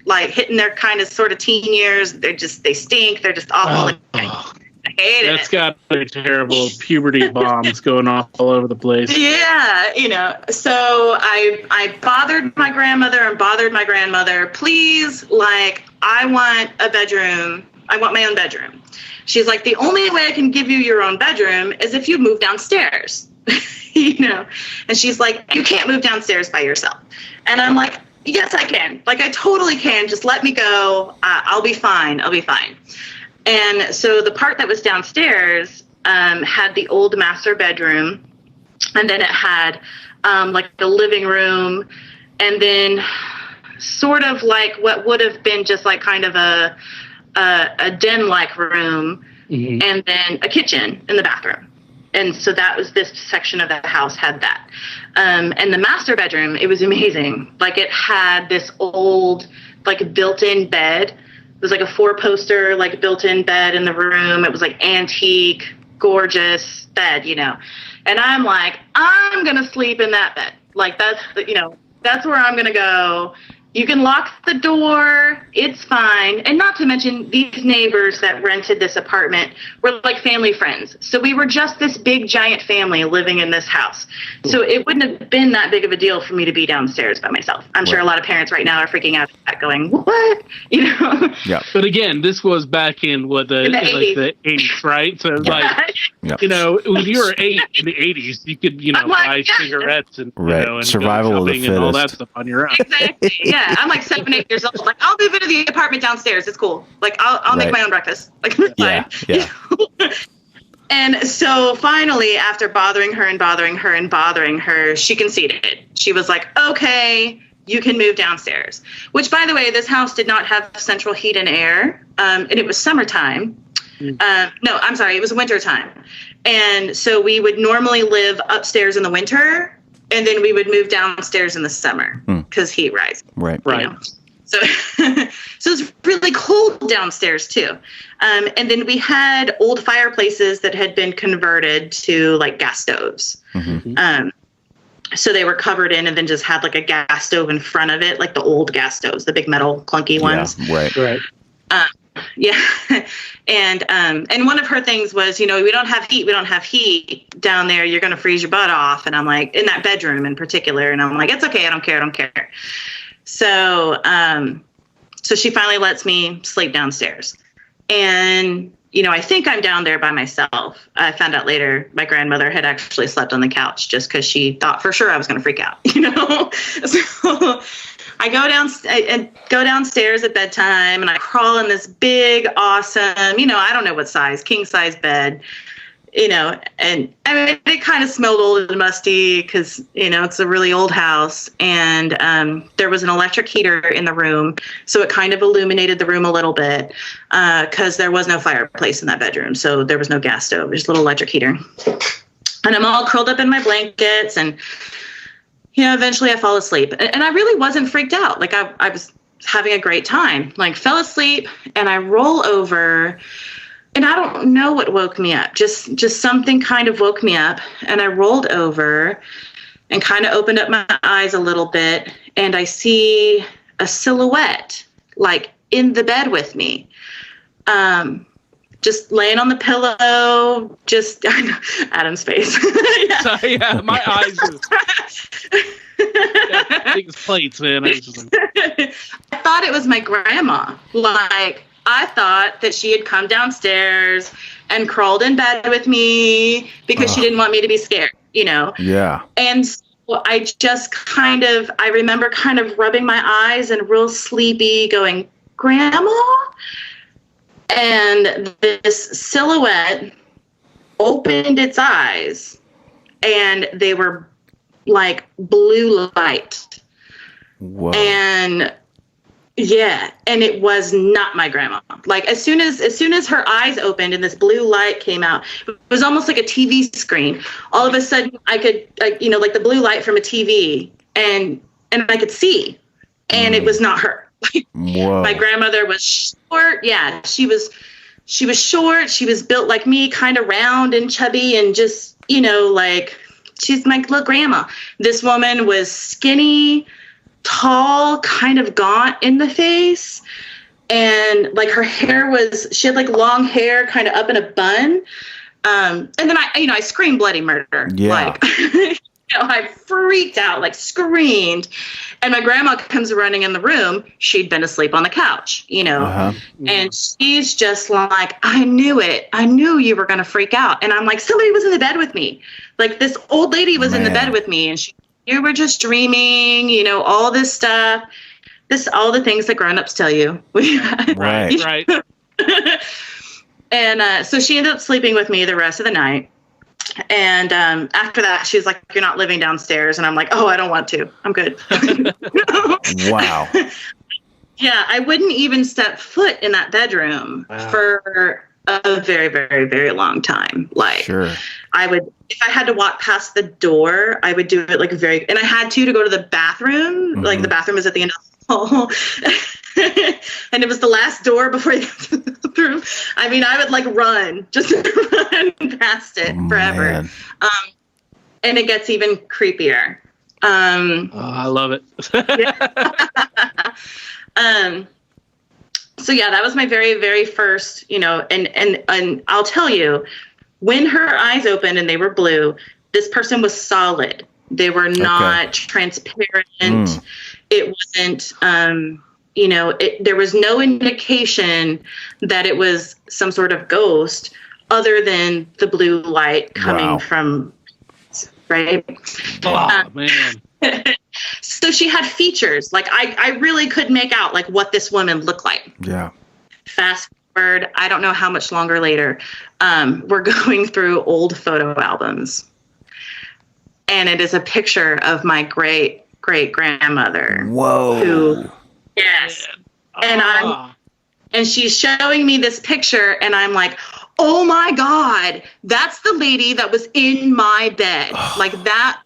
like hitting their kind of sort of teen years. They stink. They're just awful. I hate it. That's got terrible puberty bombs going off all over the place. Yeah, so I bothered my grandmother and bothered my grandmother. Please, like, I want a bedroom. I want my own bedroom. She's like, the only way I can give you your own bedroom is if you move downstairs. And she's like, you can't move downstairs by yourself. And I'm like, yes, I can. Like, I totally can. Just let me go. I'll be fine. And so the part that was downstairs had the old master bedroom, and then it had like the living room, and then sort of like what would have been just like kind of a den-like room, and then a kitchen in the bathroom. And so that was this section of the house had that. And the master bedroom, it was amazing. Like, it had this old, like, built-in bed. It was like a 4-poster, like, built-in bed in the room. It was like antique, gorgeous bed, And I'm like, I'm going to sleep in that bed. Like, that's where I'm going to go. You can lock the door. It's fine. And not to mention, these neighbors that rented this apartment were like family friends. So we were just this big, giant family living in this house. So it wouldn't have been that big of a deal for me to be downstairs by myself. I'm sure a lot of parents right now are freaking out at going, what? You know? Yeah. But again, this was back in the 80s, right? So like, you know, when you were 8 in the 80s, you could, buy cigarettes and, and survival of the fittest. And all that stuff on your own. Exactly. Yeah. I'm like 7, 8 years old. Like, I'll move into the apartment downstairs. It's cool. Like, I'll make my own breakfast. Like, it's fine. Yeah. And so finally, after bothering her, she conceded. She was like, okay, you can move downstairs. Which, by the way, this house did not have central heat and air. And it was summertime. No, I'm sorry. It was wintertime. And so we would normally live upstairs in the winter. And then we would move downstairs in the summer because heat rise. Right. You know? So it's really cold downstairs too. And then we had old fireplaces that had been converted to like gas stoves. Mm-hmm. So they were covered in and then just had like a gas stove in front of it, like the old gas stoves, the big metal clunky ones. Right. Yeah. And one of her things was, we don't have heat down there. You're going to freeze your butt off. And I'm like, in that bedroom in particular. And I'm like, it's okay. I don't care. So, so she finally lets me sleep downstairs. And, I think I'm down there by myself. I found out later my grandmother had actually slept on the couch just because she thought for sure I was going to freak out, So I go downstairs at bedtime and I crawl in this big, awesome, I don't know what size, king size bed, and I mean, it kind of smelled old and musty because, it's a really old house. And there was an electric heater in the room. So it kind of illuminated the room a little bit because there was no fireplace in that bedroom. So there was no gas stove, just a little electric heater. And I'm all curled up in my blankets and, eventually I fall asleep. And I really wasn't freaked out. Like I was having a great time, like fell asleep and I roll over. And I don't know what woke me up. Just something kind of woke me up. And I rolled over and kind of opened up my eyes a little bit. And I see a silhouette, like in the bed with me. Just laying on the pillow, just Adam's face. Sorry, my eyes are big as plates, man. I thought it was my grandma. Like, I thought that she had come downstairs and crawled in bed with me because she didn't want me to be scared, Yeah. And so I I remember kind of rubbing my eyes and real sleepy going, Grandma? And this silhouette opened its eyes and they were like blue light. Whoa. And yeah, and it was not my grandma. Like as soon as her eyes opened and this blue light came out, it was almost like a TV screen. All of a sudden I could, like the blue light from a TV and I could see, and it was not her. Whoa. My grandmother was short. Yeah, she was short. She was built like me, kind of round and chubby and just, like she's my little grandma. This woman was skinny, tall, kind of gaunt in the face. And like her hair she had like long hair kind of up in a bun. And then I screamed bloody murder. Yeah. Like, I freaked out, like screamed. And my grandma comes running in the room. She'd been asleep on the couch, and she's just like, I knew it. I knew you were going to freak out. And I'm like, somebody was in the bed with me. Like this old lady was in the bed with me, and you were just dreaming, all this stuff, all the things that grown-ups tell you. Right. And so she ended up sleeping with me the rest of the night. And after that, she was like, you're not living downstairs. And I'm like, oh, I don't want to. I'm good. Wow. Yeah, I wouldn't even step foot in that bedroom for a very, very, very long time. Like, sure. I would, if I had to walk past the door, I would do it like and I had to go to the bathroom. Mm-hmm. Like the bathroom was at the end of the hall. And it was the last door before you got to the bathroom. I mean, I would like run past it forever. And it gets even creepier. I love it. So yeah, that was my very, very first, and I'll tell you, when her eyes opened and they were blue, this person was solid. They were not transparent. It wasn't, there was no indication that it was some sort of ghost other than the blue light coming from, right? Oh, man. So she had features. Like, I really could make out, like, what this woman looked like. Yeah. Fast forward, I don't know how much longer later, we're going through old photo albums. And it is a picture of my great-great-grandmother. Whoa. Yes. And she's showing me this picture, and I'm like, oh, my God, that's the lady that was in my bed. Like, that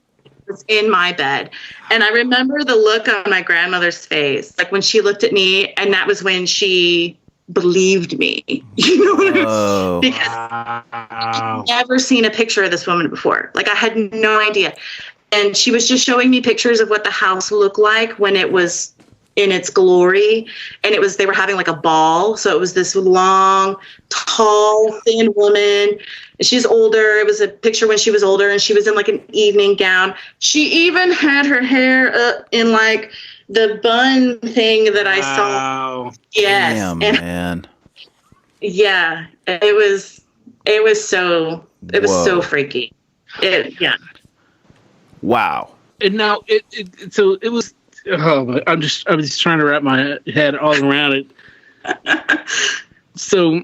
was in my bed. And I remember the look on my grandmother's face, like when she looked at me, and that was when she believed me. You know what I mean? Because I'd never seen a picture of this woman before. Like, I had no idea. And she was just showing me pictures of what the house looked like when it was in its glory. And they were having like a ball. So it was this long, tall, thin woman. She's older. It was a picture when she was older, and she was in like an evening gown. She even had her hair up in like the bun thing that I saw. Yes. Damn, man. Yeah. It was so freaky. Wow. And now so it was, I was just trying to wrap my head all around it. So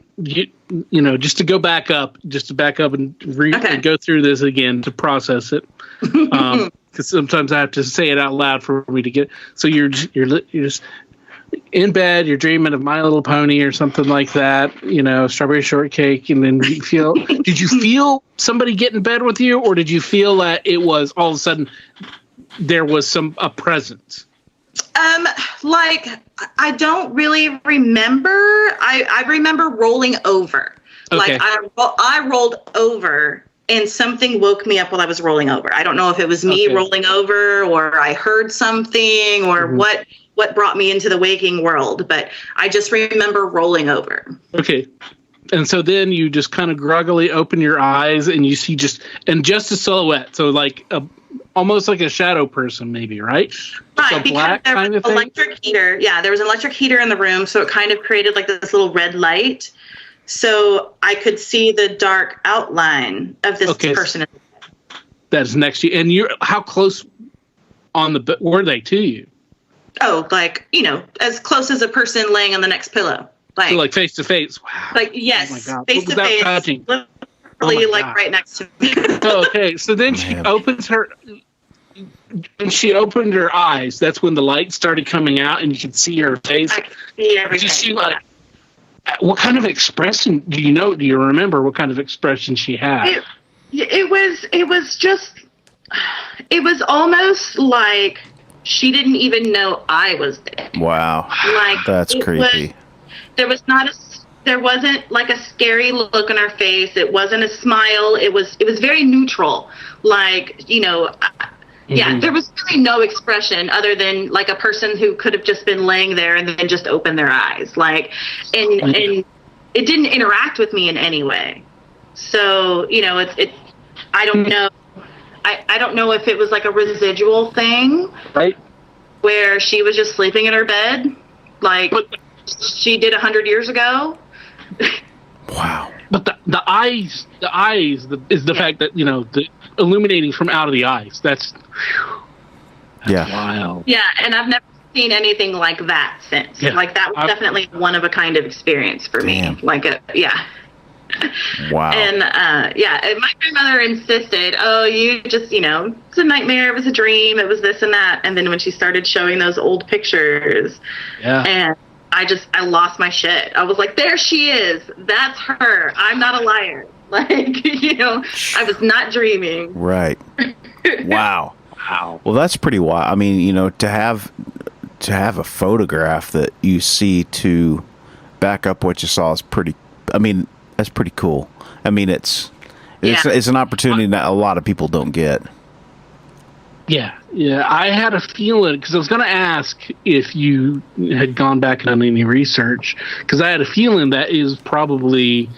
just to back up and and go through this again to process it, because sometimes I have to say it out loud for me to get. So you're just in bed, you're dreaming of My Little Pony or something like that, strawberry shortcake, and then you feel. Did you feel somebody get in bed with you, or did you feel that it was all of a sudden there was a presence? Like, I don't really remember. I remember rolling over. Okay. Like, I rolled over and something woke me up while I was rolling over. I don't know if it was me rolling over or I heard something or what brought me into the waking world, but I just remember rolling over. Okay. And so then you just kind of groggily open your eyes and you see just a silhouette. So like almost like a shadow person, maybe, right? Right, because there was an electric heater. Yeah, there was an electric heater in the room, so it kind of created like this little red light. So I could see the dark outline of this person. That's next to you. And how close on the bed were they to you? Oh, like, as close as a person laying on the next pillow. Like face to face. Wow. Like, yes, face to face. Touching. Literally, right next to me. Okay, so then she opens her. When she opened her eyes, that's when the light started coming out, and you could see her face. I could see everything. Did she what kind of expression do you know? Do you remember what kind of expression she had? It was almost like she didn't even know I was there. Wow, that's creepy. There wasn't like a scary look on her face. It wasn't a smile. It was very neutral. Like, yeah, there was really no expression other than like a person who could have just been laying there and then just opened their eyes. Like, and it didn't interact with me in any way. So, I don't know. I don't know if it was like a residual thing. Right. Where she was just sleeping in her bed. Like she did 100 years ago. Wow. But the eyes is the fact that, the illuminating from out of the eyes. That's wild. Yeah, and I've never seen anything like that since. Yeah. Like that was definitely one of a kind of experience for me. Like Wow. And my grandmother insisted, you just, it's a nightmare, it was a dream, it was this and that. And then when she started showing those old pictures, and I lost my shit. I was like, there she is. That's her. I'm not a liar. Like, I was not dreaming. Right. Wow. Well, that's pretty wild. I mean, to have a photograph that you see to back up what you saw is that's pretty cool. I mean, it's an opportunity that a lot of people don't get. Yeah. I had a feeling, because I was going to ask if you had gone back and done any research, because I had a feeling that is probably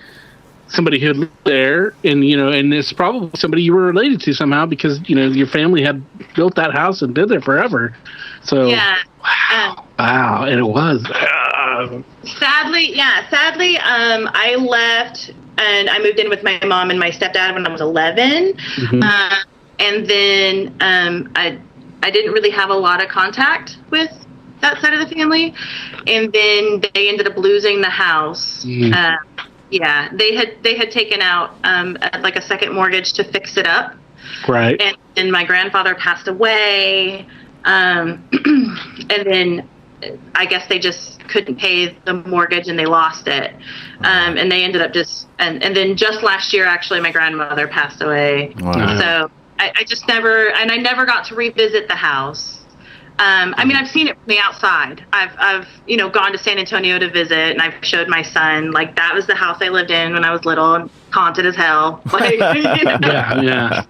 somebody who lived there, and and it's probably somebody you were related to somehow, because your family had built that house and been there forever. So yeah, wow, and it was. Sadly, I left and I moved in with my mom and my stepdad when I was 11, and then I didn't really have a lot of contact with that side of the family, and then they ended up losing the house. Yeah, they had taken out like a second mortgage to fix it up. Right. And then my grandfather passed away, and then I guess they just couldn't pay the mortgage and they lost it. And they ended up and then just last year, actually, my grandmother passed away. Wow. So I just never got to revisit the house. I mean, I've seen it from the outside. I've gone to San Antonio to visit, and I've showed my son, like, that was the house I lived in when I was little, and haunted as hell. Like, Yeah.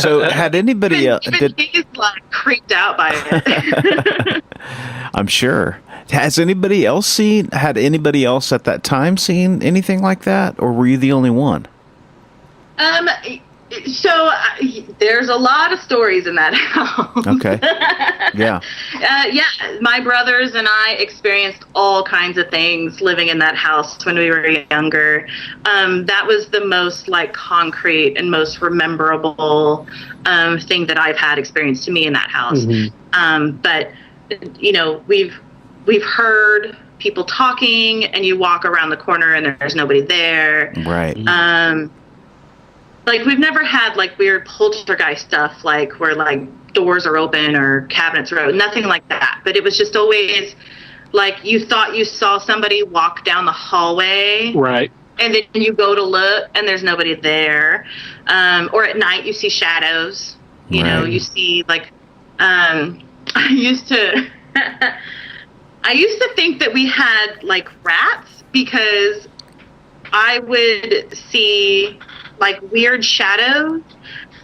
So had anybody even he is like creeped out by it. I'm sure. Had anybody else at that time seen anything like that, or were you the only one? So there's a lot of stories in that house. Okay. Yeah. My brothers and I experienced all kinds of things living in that house when we were younger. That was the most like concrete and most memorable thing that I've had experienced to me in that house. But we've heard people talking, and you walk around the corner and there's nobody there. Right. Like, we've never had like weird poltergeist stuff, like where like doors are open or cabinets are open, nothing like that. But it was just always like you thought you saw somebody walk down the hallway. Right. And then you go to look and there's nobody there. Or at night you see shadows. You see like I used to think that we had like rats, because I would see like weird shadows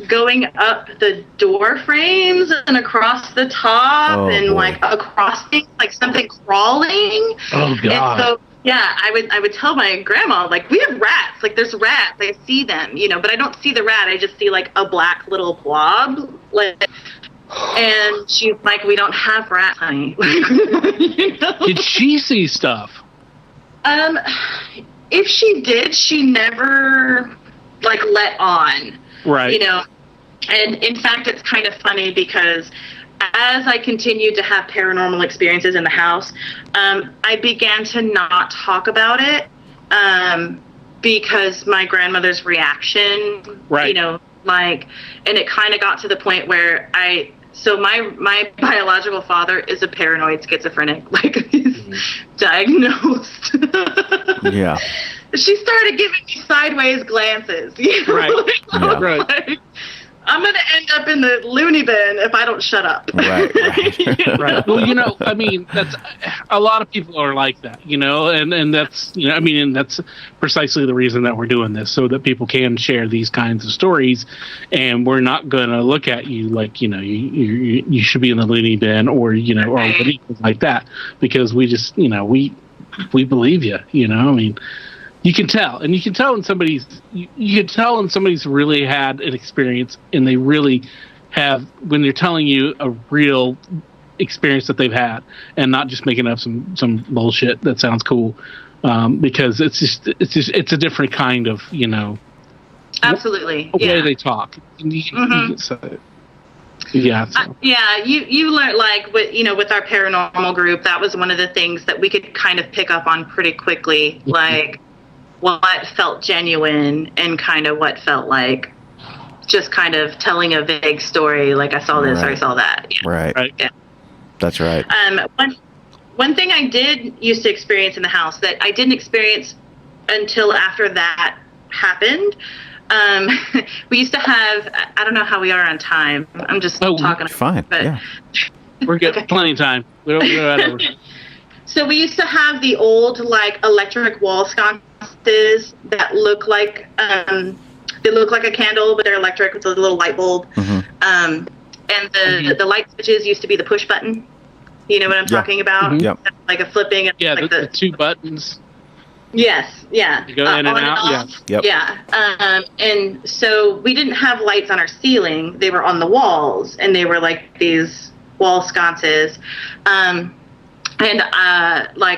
going up the door frames and across the top like across things, like something crawling. Oh God. And so I would tell my grandma, like, we have rats, like there's rats, I see them, but I don't see the rat, I just see like a black little blob, like, and she's like, we don't have rats, honey. Did she see stuff? If she did, she never like let on. Right. And in fact, it's kind of funny, because as I continued to have paranormal experiences in the house, I began to not talk about it, because my grandmother's reaction, right. And it kind of got to the point where my biological father is a paranoid schizophrenic, like he's diagnosed. Yeah. She started giving me sideways glances. Right. Right. Like, I'm going to end up in the loony bin if I don't shut up. Right. Right. Well, I mean, that's a lot of people are like that, and that's, and that's precisely the reason that we're doing this, so that people can share these kinds of stories, and we're not going to look at you like, you should be in the loony bin, or, or anything like that, because we just, we believe you, I mean. You can tell, and you can tell when somebody's really had an experience, and they really have, when they're telling you a real experience that they've had, and not just making up some bullshit that sounds cool, because it's a different kind of absolutely way they talk. Yeah. So. You learn, like, with our paranormal group, that was one of the things that we could kind of pick up on pretty quickly, like what felt genuine and kind of what felt like just kind of telling a vague story, like I saw this or I saw that. Yeah. Right. Yeah. That's right. One thing I did used to experience in the house that I didn't experience until after that happened. We used to have, I don't know how we are on time. I'm just talking. Fine. But yeah. We're good. Okay. Plenty of time. We don't go over. So we used to have the old, like, electric wall sconces that look like, they look like a candle, but they're electric with a little light bulb. and the light switches used to be the push button. You know what I'm talking about? Mm-hmm. Yep. Like a flipping. Yeah, like the 2 buttons. Yes, yeah. You go in and out. Yeah. Yep. Yeah. And so we didn't have lights on our ceiling. They were on the walls, and they were like these wall sconces. Like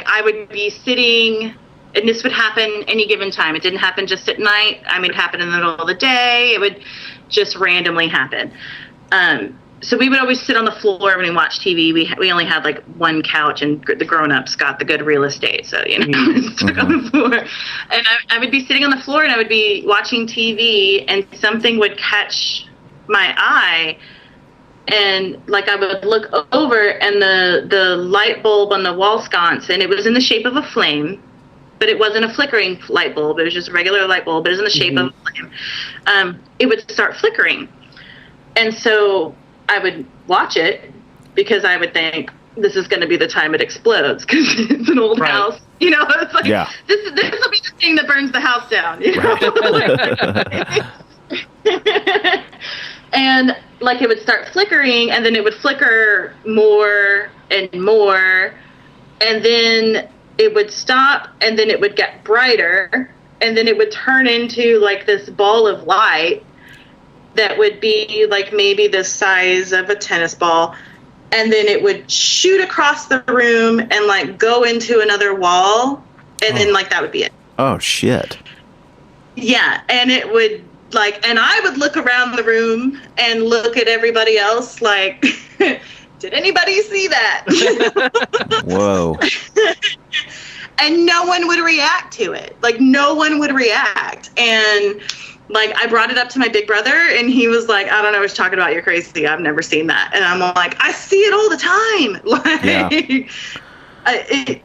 I would be sitting, and this would happen any given time. It didn't happen just at night. I mean, it happened in the middle of the day. It would just randomly happen. So we would always sit on the floor when we watched TV. We only had like one couch, and the grown-ups got the good real estate. So, you know, stuck on the floor. And I would be sitting on the floor, and I would be watching TV, and something would catch my eye. And like I would look over, and the light bulb on the wall sconce, and it was in the shape of a flame, but it wasn't a flickering light bulb. It was just a regular light bulb, but it was in the shape of a flame. It would start flickering. And so I would watch it because I would think this is going to be the time it explodes because it's an old house. You know, it's like, this will be the thing that burns the house down. You know? And like it would start flickering, and then it would flicker more and more, and then it would stop, and then it would get brighter, and then it would turn into like this ball of light that would be like maybe the size of a tennis ball, and then it would shoot across the room and like go into another wall, and then like that would be it. Oh shit. Yeah, and it would like, and I would look around the room and look at everybody else like, did anybody see that? Whoa. And no one would react to it. Like no one would react. And like I brought it up to my big brother, and he was like, I don't know what you're talking about. You're crazy. I've never seen that. And I'm like, I see it all the time. Like,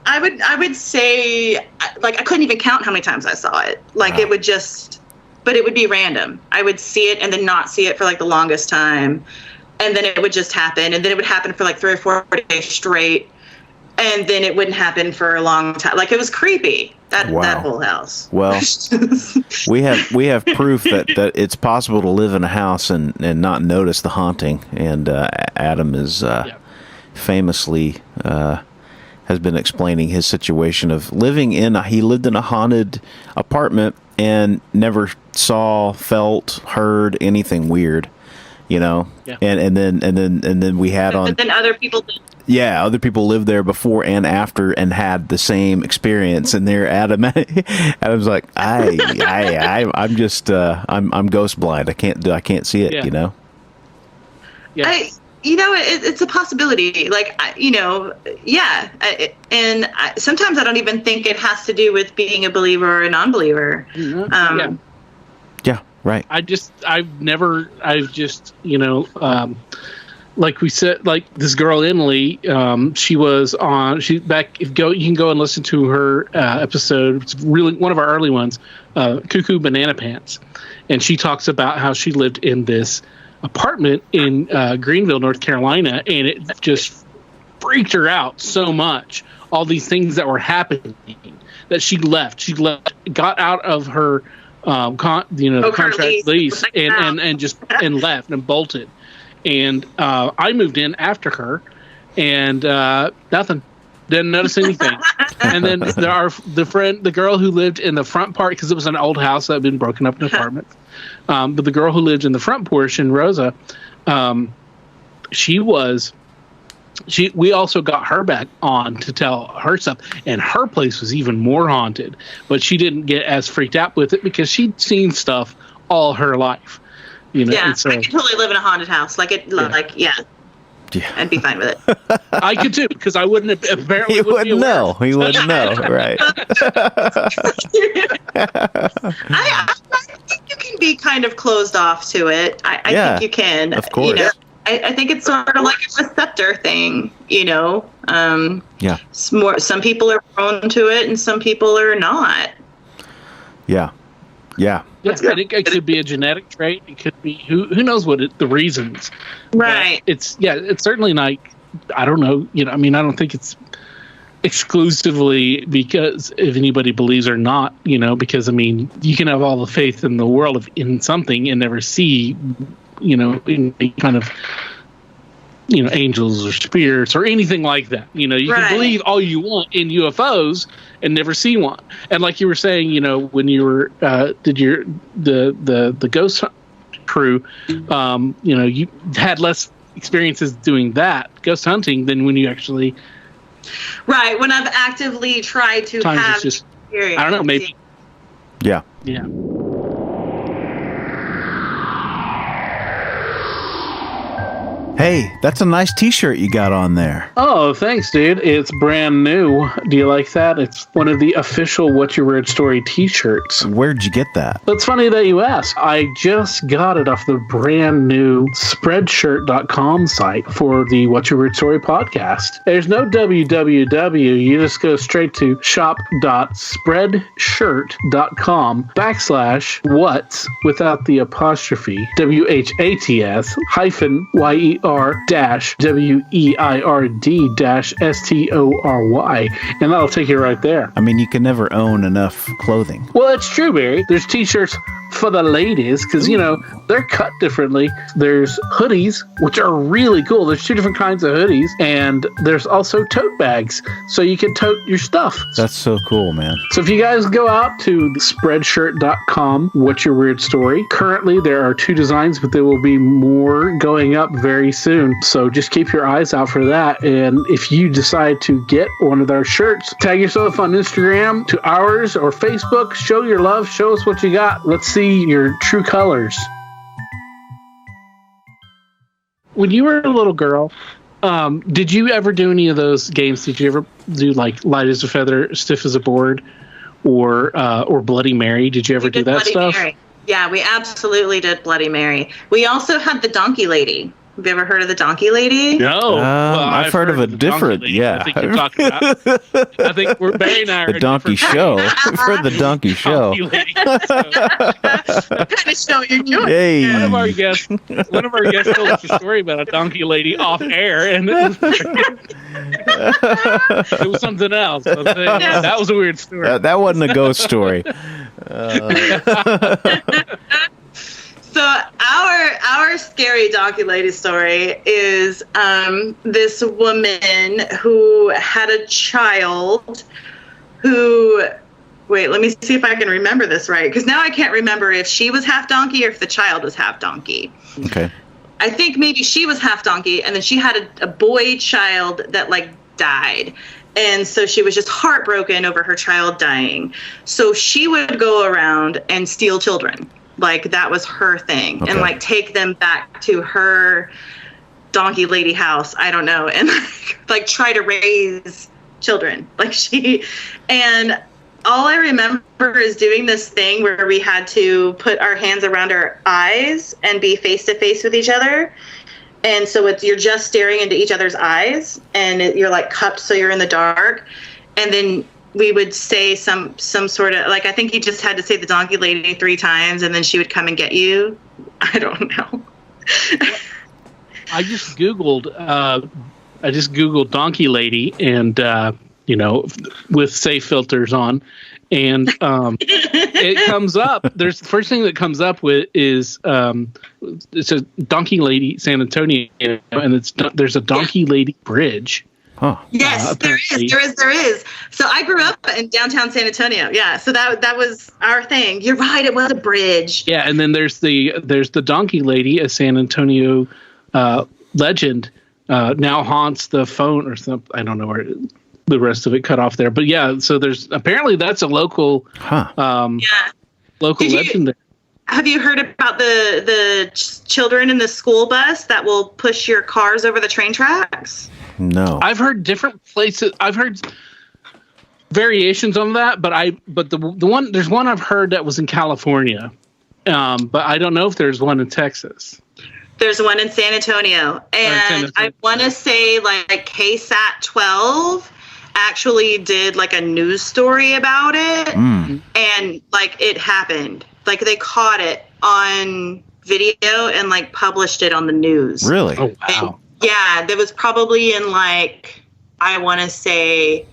I would say, like, I couldn't even count how many times I saw it. Like it would just, but it would be random. I would see it and then not see it for like the longest time. And then it would just happen. And then it would happen for like 3 or 4 days straight. And then it wouldn't happen for a long time. Like it was creepy, that whole house. Well, we have proof that it's possible to live in a house and not notice the haunting. And Adam is famously has been explaining his situation of he lived in a haunted apartment and never saw, felt, heard anything weird, you know. Yeah. And then we had on. And then other people did. Yeah, other people lived there before and after and had the same experience. And there, Adam's like, I'm just I'm ghost blind. I can't see it. You know. Yeah. It's a possibility. Like, sometimes I don't even think it has to do with being a believer or a non-believer. Mm-hmm. Yeah, right. I've just, like we said, like this girl, Emily, you can go and listen to her episode. It's really one of our early ones, Cuckoo Banana Pants. And she talks about how she lived in this apartment in Greenville, North Carolina, and it just freaked her out so much. All these things that were happening that she left. She got out of her contract lease and left and bolted. And I moved in after her, and nothing. Didn't notice anything. And then the girl who lived in the front part, because it was an old house that had been broken up in apartments. But the girl who lived in the front portion, Rosa, we also got her back on to tell her stuff, and her place was even more haunted. But she didn't get as freaked out with it because she'd seen stuff all her life. You know, yeah, I could totally live in a haunted house. I'd be fine with it. I could too, because I wouldn't have, apparently. He wouldn't know. He wouldn't know, right? I think you can be kind of closed off to it. I think you can. Of course. You know, I think it's sort of like a receptor thing, you know. Some people are prone to it, and some people are not. Yeah. Yeah. It could be a genetic trait. It could be who knows what the reasons. Right. It's certainly not. I don't know. You know, I mean, I don't think it's exclusively because if anybody believes or not. You know, because I mean, you can have all the faith in the world in something and never see, you know, any kind of angels or spirits or anything like that. You can believe all you want in UFOs and never see one. And like you were saying, when you were the ghost crew, you had less experiences doing that ghost hunting than when you actually. Right. When I've actively tried to have just, I don't know, maybe. Yeah. Yeah. Hey, that's a nice t-shirt you got on there. Oh, thanks, dude. It's brand new. Do you like that? It's one of the official What's Your Weird Story t-shirts. Where'd you get that? It's funny that you ask. I just got it off the brand new Spreadshirt.com site for the What's Your Weird Story podcast. There's no www. You just go straight to shop.spreadshirt.com/what's without the apostrophe WHATS hyphen YER WEIRD-STORY, and that'll take you right there. I mean, you can never own enough clothing. Well, it's true, Barry. There's t-shirts for the ladies because they're cut differently. There's hoodies, which are really cool. There's 2 different kinds of hoodies, and there's also tote bags, so you can tote your stuff. That's so cool, man. So if you guys go out to spreadshirt.com, What's Your Weird Story, currently there are 2 designs, but there will be more going up very soon. So just keep your eyes out for that. And if you decide to get one of our shirts, tag yourself on Instagram to ours or Facebook. Show your love. Show us what you got. Let's see your true colors. When you were a little girl, did you ever do any of those games? Did you ever do like light as a feather, stiff as a board, or Bloody Mary? Did you ever do that Bloody stuff? Mary. Yeah, we absolutely did Bloody Mary. We also had the Donkey Lady. Have you ever heard of the Donkey Lady? No. I've heard of a different, I think you're talking about. I think Barry and I are the Donkey Show. I've heard the Donkey Show. Lady, What kind of show you're doing? Hey. One of our guests told us a story about a donkey lady off air, and it was something else. That was a weird story. That wasn't a ghost story. So our scary donkey lady story is this woman who had a child who, wait, let me see if I can remember this right, because now I can't remember if she was half donkey or if the child was half donkey. Okay. I think maybe she was half donkey, and then she had a boy child that died. And so she was just heartbroken over her child dying. So she would go around and steal children. That was her thing. Okay. And take them back to her donkey lady house. I don't know. And try to raise children. And all I remember is doing this thing where we had to put our hands around our eyes and be face to face with each other. And so you're just staring into each other's eyes, and you're cupped so you're in the dark. And then we would say some sort of, I think you just had to say the donkey lady 3 times, and then she would come and get you. I don't know. I just Googled donkey lady, and with safe filters on, and it comes up. The first thing that comes up with is it's a donkey lady San Antonio, and there's a donkey lady bridge. Huh. Yes, there is. So I grew up in downtown San Antonio. Yeah, so that was our thing. You're right, it was a bridge. Yeah, and then there's the donkey lady, a San Antonio legend, now haunts the phone or something. I don't know where the rest of it cut off there, but yeah. So apparently that's a local, local legend there. Have you heard about the children in the school bus that will push your cars over the train tracks? No. I've heard different places. I've heard variations on that, but there's one I've heard that was in California, but I don't know if there's one in Texas. There's one in San Antonio, and I want to say KSAT 12 actually did a news story about it, and it happened. They caught it on video and published it on the news. Really? Oh wow. And, yeah, there was probably in I want to say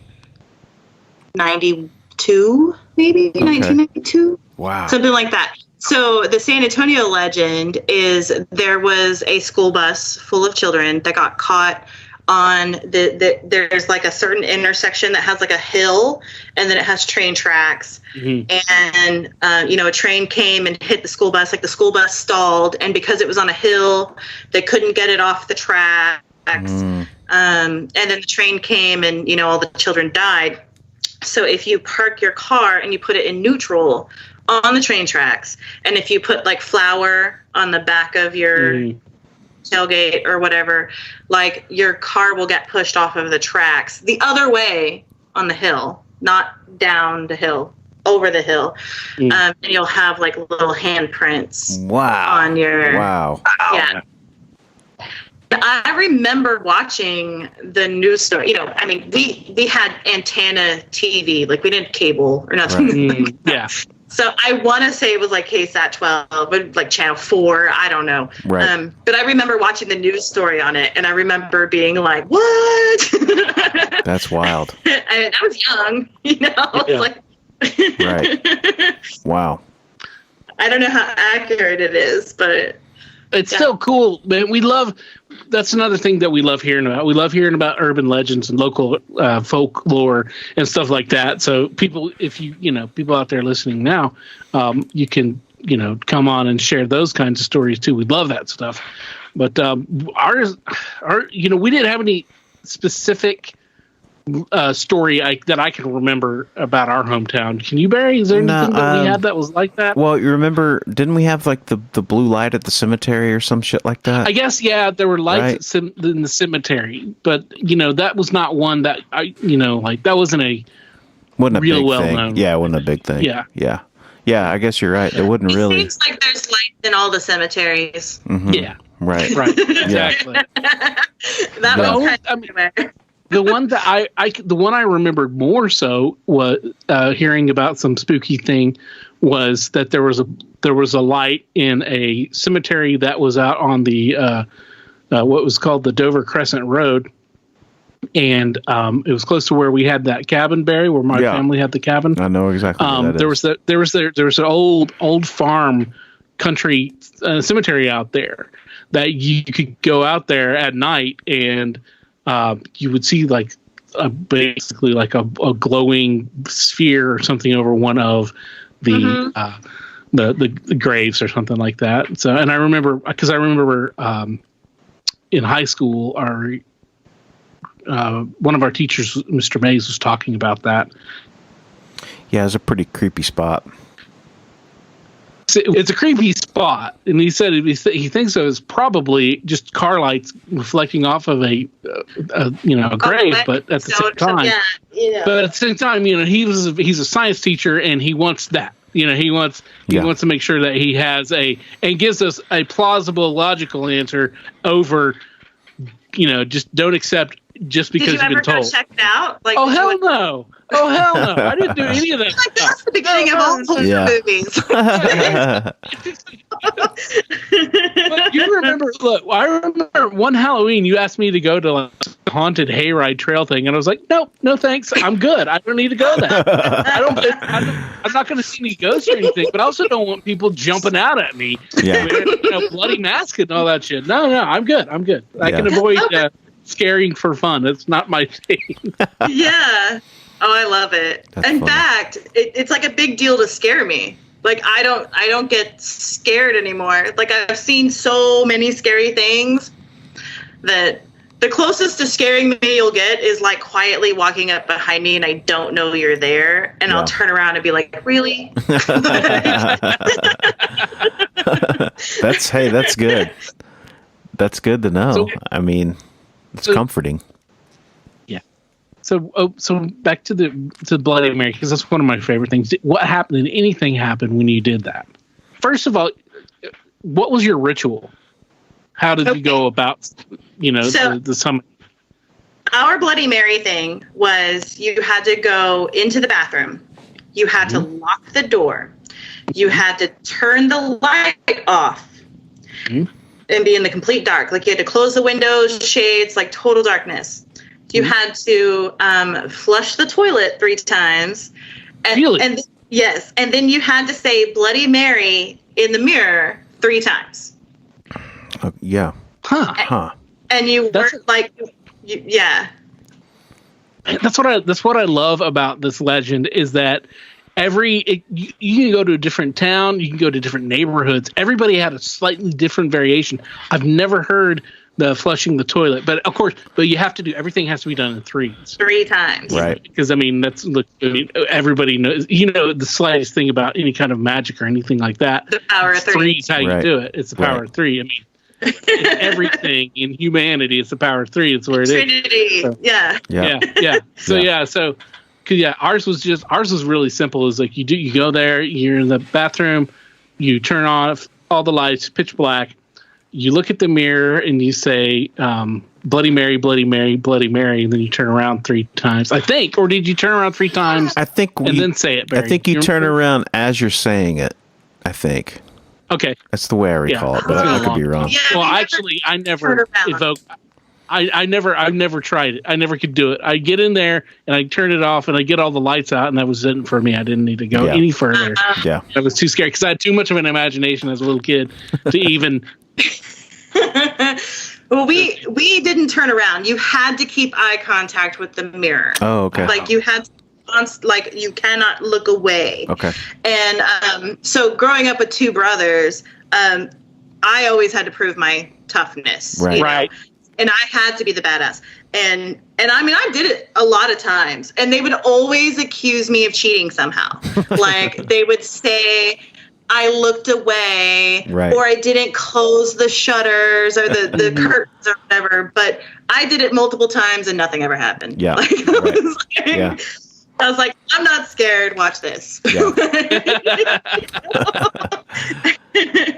92, maybe 1992. Wow. Something like that. So the San Antonio legend is there was a school bus full of children that got caught on there's like a certain intersection that has like a hill, and then it has train tracks. And a train came and hit the school bus. Like the school bus stalled, and because it was on a hill, they couldn't get it off the tracks. And then the train came, and all the children died. So if you park your car and you put it in neutral on the train tracks, and if you put like flour on the back of your tailgate or whatever, like your car will get pushed off of the tracks the other way on the hill, not down the hill, over the hill. And you'll have like little handprints on your yeah. I remember watching the news story. We had antenna TV, like we didn't cable or nothing. Yeah. So I want to say it was like KSAT 12, but like Channel 4. I don't know. Right. But I remember watching the news story on it, and I remember being like, "What?" That's wild. I was young, Yeah. Like, right. Wow. I don't know how accurate it is, but it's still cool, man. That's another thing that we love hearing about. We love hearing about urban legends and local folklore and stuff like that. So people, if people out there listening now, you can, come on and share those kinds of stories too. We love that stuff. But ours, we didn't have any specific story that I can remember about our hometown. Can you, Barry? Is there anything that we had that was like that? Well, you remember, didn't we have like the blue light at the cemetery or some shit like that? I guess, yeah, there were lights in the cemetery, but that was not one that that wasn't a real well known. Yeah, it wasn't a big thing. Yeah. I guess you're right. It wouldn't really. It seems like there's lights in all the cemeteries. Mm-hmm. Yeah. Right. Exactly. The one that I remembered more so was hearing about some spooky thing was that there was a light in a cemetery that was out on the what was called the Dover Crescent Road, and it was close to where we had that cabin, Barry, where my family had the cabin. I know exactly. What that is. There was an old farm country cemetery out there that you could go out there at night and. You would see like basically like a glowing sphere or something over one of the graves or something like that. So, and I remember in high school, one of our teachers, Mr. Mays, was talking about that. Yeah, it's a pretty creepy spot. It's a creepy spot, and he said he thinks it was probably just car lights reflecting off of a grave, but at the same time, but at the same time, he's a science teacher, and he wants that. He wants to make sure that he has and gives us a plausible, logical answer over, just don't accept just because you've been told. Did you ever go check it out? Like, oh hell no! Oh hell no! I didn't do any of that. Like that's the beginning of all horror movies. But you remember? Look, I remember one Halloween. You asked me to go to like a haunted hayride trail thing, and I was like, nope, no thanks. I'm good. I don't need to go there. I'm not going to see any ghosts or anything, but I also don't want people jumping out at me. Yeah. With, bloody mask and all that shit. No, I'm good. I can avoid scaring for fun. It's not my thing. Yeah. Oh, I love it. In fact, it's like a big deal to scare me. Like I don't get scared anymore. Like I've seen so many scary things that the closest to scaring me you'll get is like quietly walking up behind me and I don't know you're there, and I'll turn around and be like, really? That's good. That's good to know. So, I mean, it's comforting. Yeah. So back to the Bloody Mary, because that's one of my favorite things. What happened? Did anything happen when you did that? First of all, what was your ritual? How did you go about, the summit? Our Bloody Mary thing was you had to go into the bathroom. You had to lock the door. You had to turn the light off and be in the complete dark. Like you had to close the windows, shades, like total darkness. You had to flush the toilet 3 times. Really? Yes. And then you had to say Bloody Mary in the mirror 3 times. Yeah. Huh. And you weren't yeah. That's what I love about this legend is that you can go to a different town, you can go to different neighborhoods. Everybody had a slightly different variation. I've never heard the flushing the toilet, but you have to do everything has to be done in 3s. 3 times, right? Because everybody knows. The slightest thing about any kind of magic or anything like that. The power of 3. 3 is how you do it. It's the power of 3. I mean. In everything in humanity, it's the power of 3. It's where it Trinity. is. So, yeah. So ours was really simple. It's like you go there, you're in the bathroom, you turn off all the lights, pitch black. You look at the mirror and you say, Bloody Mary, Bloody Mary, Bloody Mary, and then you turn around 3 times. I think, or did you turn around 3 times? I think, and then say it. Barry. I think you turn around as you're saying it. I think. Okay, that's the way I recall it, but I could be wrong. Yeah, well, actually, I never evoked. I never tried it. I never could do it. I get in there and I turn it off and I get all the lights out, and that was it for me. I didn't need to go any further. Yeah, I was too scared because I had too much of an imagination as a little kid to even. Well, we didn't turn around. You had to keep eye contact with the mirror. Oh, okay. Like you had to. Like you cannot look away. Okay. And so growing up with 2 brothers, I always had to prove my toughness. Right. Right. And I had to be the badass. And I mean, I did it a lot of times. And they would always accuse me of cheating somehow. Like they would say I looked away, or I didn't close the shutters or the curtains or whatever. But I did it multiple times and nothing ever happened. Yeah. I was like, I'm not scared. Watch this. Yeah.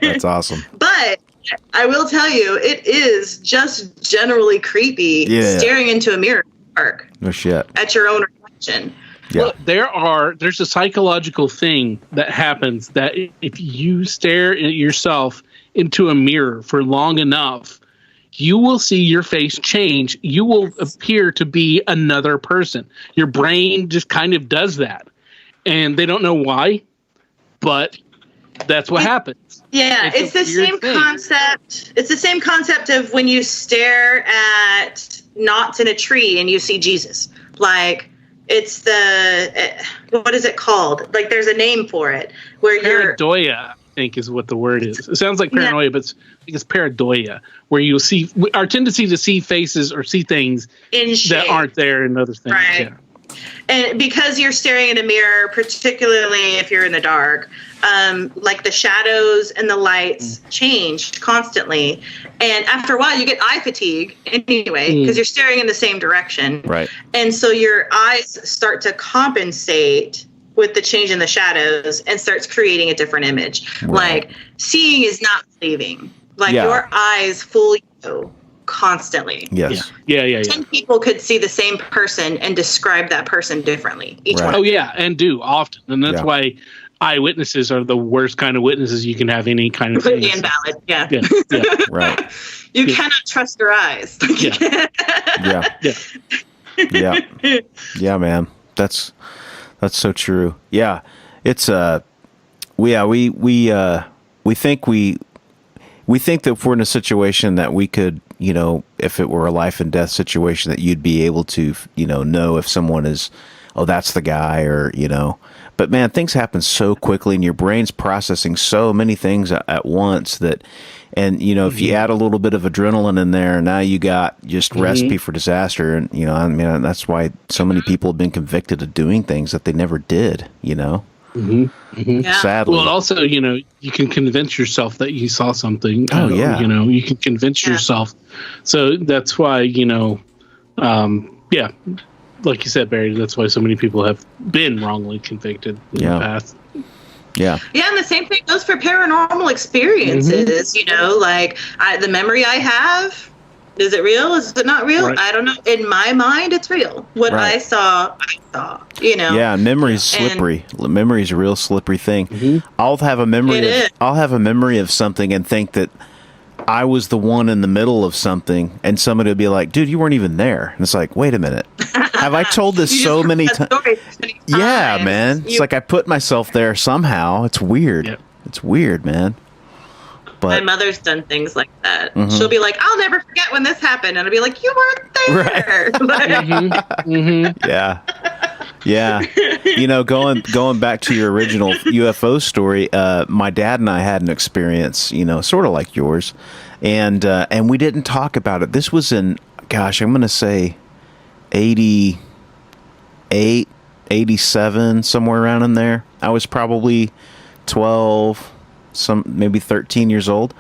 That's awesome. But I will tell you, it is just generally creepy staring into a mirror in the park. No shit. At your own reflection. Yeah. Well, there's a psychological thing that happens that if you stare at yourself into a mirror for long enough, you will see your face change. You will appear to be another person. Your brain just kind of does that. And they don't know why, but that's what happens. Yeah, it's the same concept. It's the same concept of when you stare at knots in a tree and you see Jesus. Like, it's what is it called? Like, there's a name for it. Where Pareidoia, I think, is what the word is. It sounds like paranoia, but I think it's pareidoia, where you see our tendency to see faces or see things that aren't there in other things. Right. Yeah. And because you're staring in a mirror, particularly if you're in the dark, like the shadows and the lights change constantly. And after a while, you get eye fatigue anyway, because you're staring in the same direction. Right. And so your eyes start to compensate with the change in the shadows and starts creating a different image. Right. Like seeing is not believing. Like your eyes fool you constantly. Yes. Yeah. 10 people could see the same person and describe that person differently. Each one. Oh yeah, and do often. And that's why eyewitnesses are the worst kind of witnesses you can have any kind of completely invalid. Yeah. Right. You cannot trust your eyes. Yeah, man. That's so true. Yeah. It's we think that if we're in a situation that we could, if it were a life and death situation, that you'd be able to, know if someone is, oh, that's the guy, or, but man, things happen so quickly and your brain's processing so many things at once that, and, if you add a little bit of adrenaline in there, now you got just recipe for disaster. And, that's why so many people have been convicted of doing things that they never did, Sadly. Well, also, you can convince yourself that you saw something. Oh, yeah. You can convince yourself. So that's why, like you said, Barry, that's why so many people have been wrongly convicted in the past. Yeah. Yeah, and the same thing goes for paranormal experiences. Like the memory I have. Is it real? Is it not real? Right. I don't know. In my mind, it's real. What I saw. Yeah, memory's slippery. Memory's a real slippery thing. I'll have a memory of something and think that I was the one in the middle of something, and somebody would be like, "Dude, you weren't even there." And it's like, "Wait a minute. Have I told this so many times?" Yeah, man. It's like I put myself there somehow. It's weird. Yep. It's weird, man. But my mother's done things like that. Mm-hmm. She'll be like, I'll never forget when this happened. And I'll be like, you weren't there. Right. Yeah. Yeah. You know, going back to your original UFO story, my dad and I had an experience, you know, sort of like yours. And we didn't talk about it. This was in, gosh, I'm going to say 88, 87, somewhere around in there. I was probably 12, maybe 13 years old.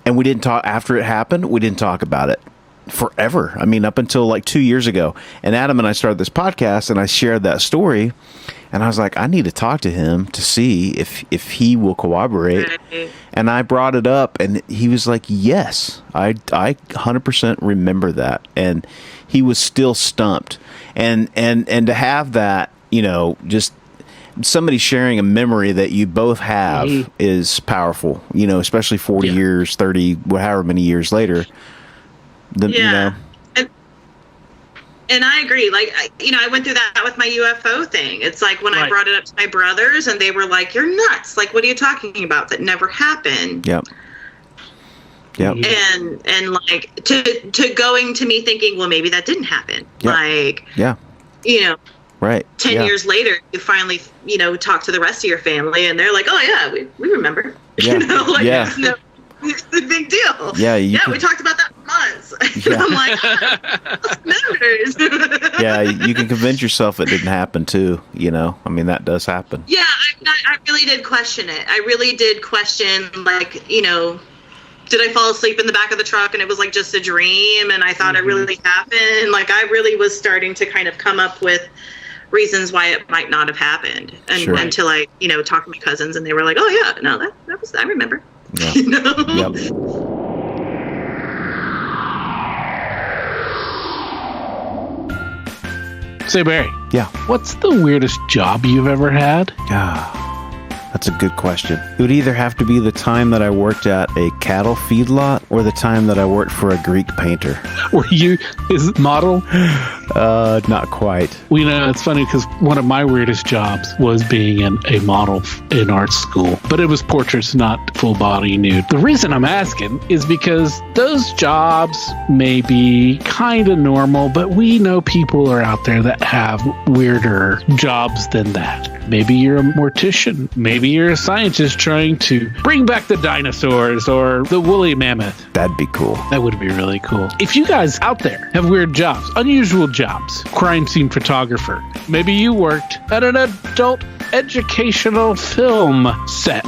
And we didn't talk after it happened. We didn't talk about it forever. I mean, up until like 2 years ago. And Adam and I started this podcast and I shared that story. And I was like, I need to talk to him to see if he will corroborate. And I brought it up and he was like, yes, I 100% remember that. And he was still stumped. And to have that, you know, just somebody sharing a memory that you both have is powerful, you know, especially 40 years, 30, however many years later. You know. And I agree. Like, you know, I went through that with my UFO thing. It's like when I brought it up to my brothers and they were like, you're nuts. Like, what are you talking about? That never happened. Yep. And like to going to me thinking, well, maybe that didn't happen. Yep. Like, you know, right. 10 years later, you finally, you know, talk to the rest of your family and they're like, oh yeah, we remember. Yeah. You know, like, it's a big deal. Yeah. We talked about that for months. I'm like, matters. Yeah, you can convince yourself it didn't happen too. You know, I mean, that does happen. Yeah, I really did question it. I really did question, like, you know, did I fall asleep in the back of the truck and it was like just a dream and I thought it really happened? Like, I really was starting to kind of come up with reasons why it might not have happened. And until I, you know, talked to my cousins and they were like, oh yeah, no, that was, I remember. Yeah. You know? Yep. Say, Barry. Yeah. What's the weirdest job you've ever had? That's a good question. It would either have to be the time that I worked at a cattle feedlot or the time that I worked for a Greek painter. Were you his model? Not quite. Well, you know, it's funny because one of my weirdest jobs was being a model in art school, but it was portraits, not full body nude. The reason I'm asking is because those jobs may be kind of normal, but we know people are out there that have weirder jobs than that. Maybe you're a mortician. Maybe you're a scientist trying to bring back the dinosaurs or the woolly mammoth. That'd be cool. That would be really cool. If you guys out there have weird jobs, unusual jobs, crime scene photographer, maybe you worked at an adult educational film set,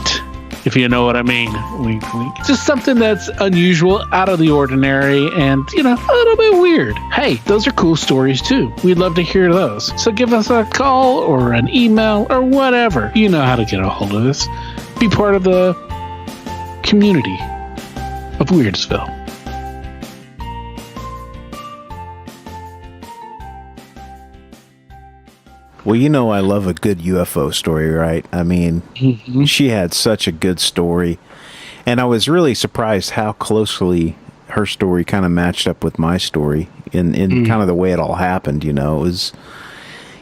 if you know what I mean. Wink, wink. Just something that's unusual, out of the ordinary, and, you know, a little bit weird. Hey, those are cool stories too. We'd love to hear those. So give us a call or an email or whatever. You know how to get a hold of us. Be part of the community of Weirdsville. Well, you know I love a good UFO story, right? I mean, she had such a good story. And I was really surprised how closely her story kind of matched up with my story in kind of the way it all happened, you know. It was,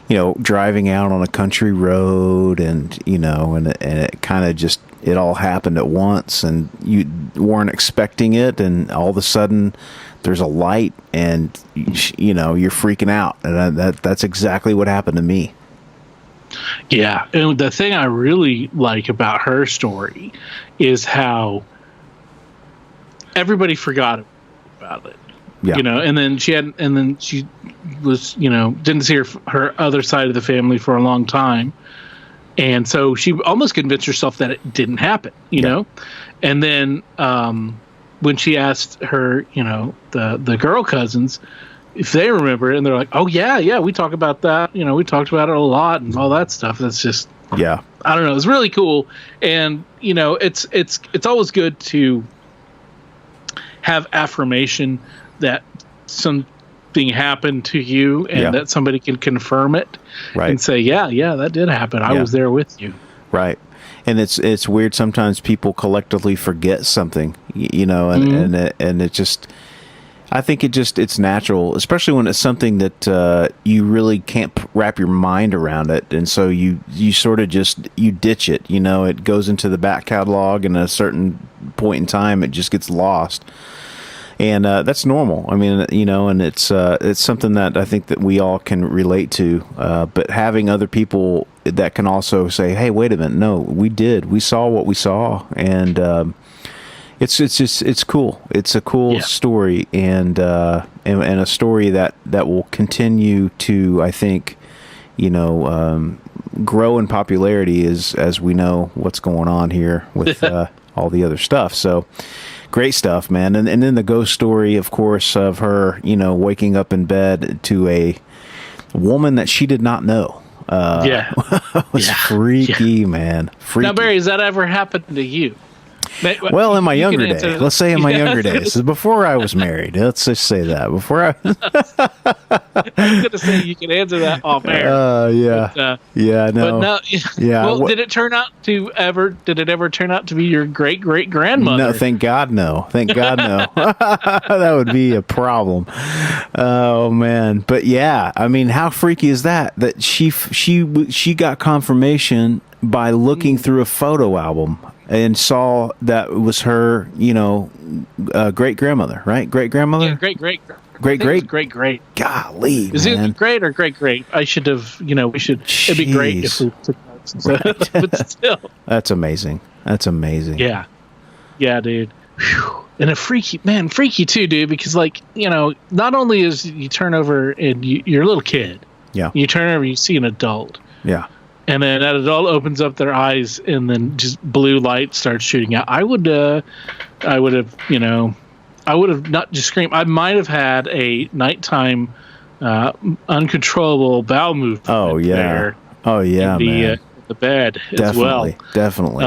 you know, driving out on a country road and, you know, and it kind of just, it all happened at once and you weren't expecting it. And all of a sudden there's a light and, you know, you're freaking out. And that's exactly what happened to me. Yeah. And the thing I really like about her story is how everybody forgot about it. Yeah. You know, and then she was, you know, didn't see her other side of the family for a long time. And so she almost convinced herself that it didn't happen, you know? And then when she asked her, you know, the girl cousins if they remember it, and they're like, oh, yeah, we talk about that. You know, we talked about it a lot and all that stuff. That's just, I don't know. It's really cool. And, you know, it's always good to have affirmation that something happened to you and that somebody can confirm it and say, yeah, that did happen. I was there with you. Right. And it's weird. Sometimes people collectively forget something, you know, and it just, I think it's natural, especially when it's something that you really can't wrap your mind around it, and so you sort of just you ditch it. You know, it goes into the back catalog, and at a certain point in time, it just gets lost. And that's normal. I mean, you know, and it's something that I think that we all can relate to. But having other people that can also say, "Hey, wait a minute, no, we saw what we saw," and it's cool. It's a cool story, and a story that will continue to, I think, you know, grow in popularity as we know what's going on here with all the other stuff. So. Great stuff, man. And then the ghost story, of course, of her, you know, waking up in bed to a woman that she did not know. Was freaky, man. Freaky. Now, Barry, has that ever happened to you? Well, in my younger days. Let's say in my younger days. Before I was married. Let's just say that. Before I was... I was going to say you can answer that off air. No. But no, well, did it ever turn out to be your great-great-grandmother? No, thank God no. Thank God no. That would be a problem. Oh, man. But yeah, I mean, how freaky is that? That she got confirmation by looking through a photo album and saw that it was her, you know, great-grandmother, right? Great-grandmother? Yeah, great-great. Great-great? Golly, Is man. it great or great-great? I should have, you know, it'd be great if we took notes. Right. But still. That's amazing. Yeah. Yeah, dude. Whew. And freaky too, dude, because, like, you know, not only is you turn over and you're a little kid. Yeah. You turn over, you see an adult. Yeah. And then that adult opens up their eyes, and then just blue light starts shooting out. I would have not just screamed. I might have had a nighttime uncontrollable bowel movement. Oh yeah. There Man. The bed as well. Definitely.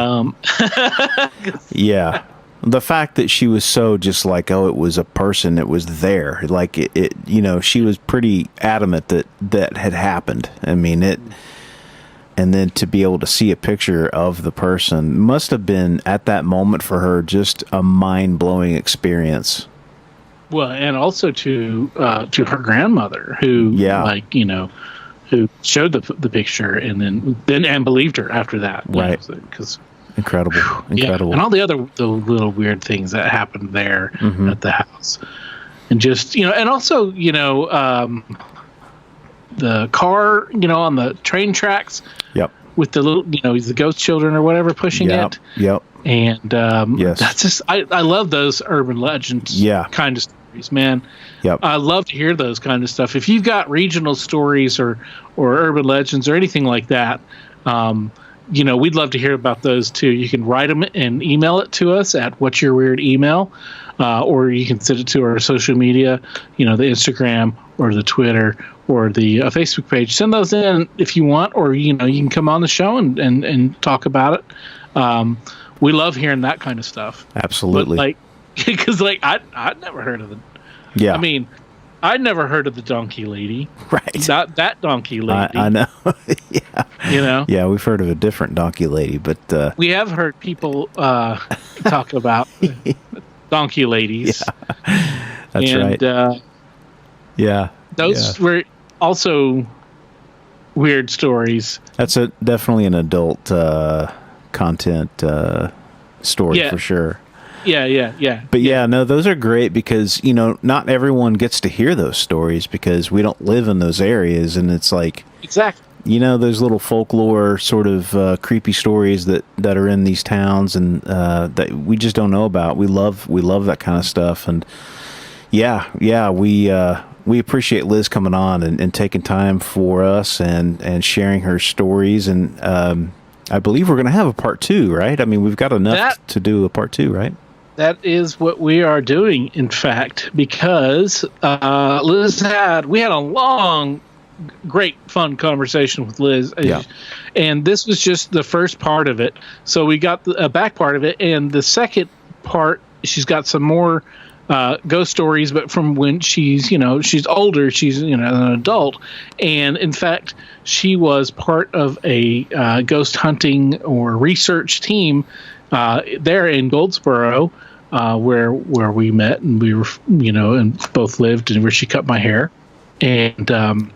Yeah. The fact that she was so just like, oh, it was a person that was there. Like it you know, she was pretty adamant that had happened. I mean, and then to be able to see a picture of the person must have been, at that moment for her, just a mind-blowing experience. Well, and also to her grandmother, who, like, you know, who showed the picture and then believed her after that. Right. Because incredible. Yeah, and all the little weird things that happened there at the house. And just, you know, and also, you know, the car, you know, on the train tracks. Yep. With the little, you know, the ghost children or whatever pushing it. Yep. And that's just, I love those urban legends kind of stories, man. Yep. I love to hear those kind of stuff. If you've got regional stories or urban legends or anything like that, you know, we'd love to hear about those too. You can write them and email it to us at What's Your Weird Email, or you can send it to our social media, you know, the Instagram or the Twitter or the Facebook page. Send those in if you want, or, you know, you can come on the show and talk about it. We love hearing that kind of stuff. Absolutely. But, like, because, like, I'd never heard of it. Yeah. I mean, I'd never heard of the donkey lady. Right. Not that donkey lady. I know. Yeah. You know? Yeah, we've heard of a different donkey lady, but... we have heard people talk about donkey ladies. Yeah. That's right. Yeah. Those were also weird stories. That's definitely an adult content story for sure. Yeah. But no, those are great because, you know, not everyone gets to hear those stories because we don't live in those areas, and it's like, exactly, you know, those little folklore sort of creepy stories that are in these towns and that we just don't know about. We love that kind of stuff, and we appreciate Liz coming on and taking time for us and sharing her stories, and I believe we're going to have a part 2, right? I mean, we've got enough to do a part 2, right? That is what we are doing, in fact, because Liz we had a long, great, fun conversation with Liz. Yeah. And this was just the first part of it. So we got the back part of it. And the second part, she's got some more ghost stories, but from when she's older, she's, you know, an adult. And in fact, she was part of a ghost hunting or research team there in Goldsboro where we met, and we were, and both lived, and where she cut my hair, and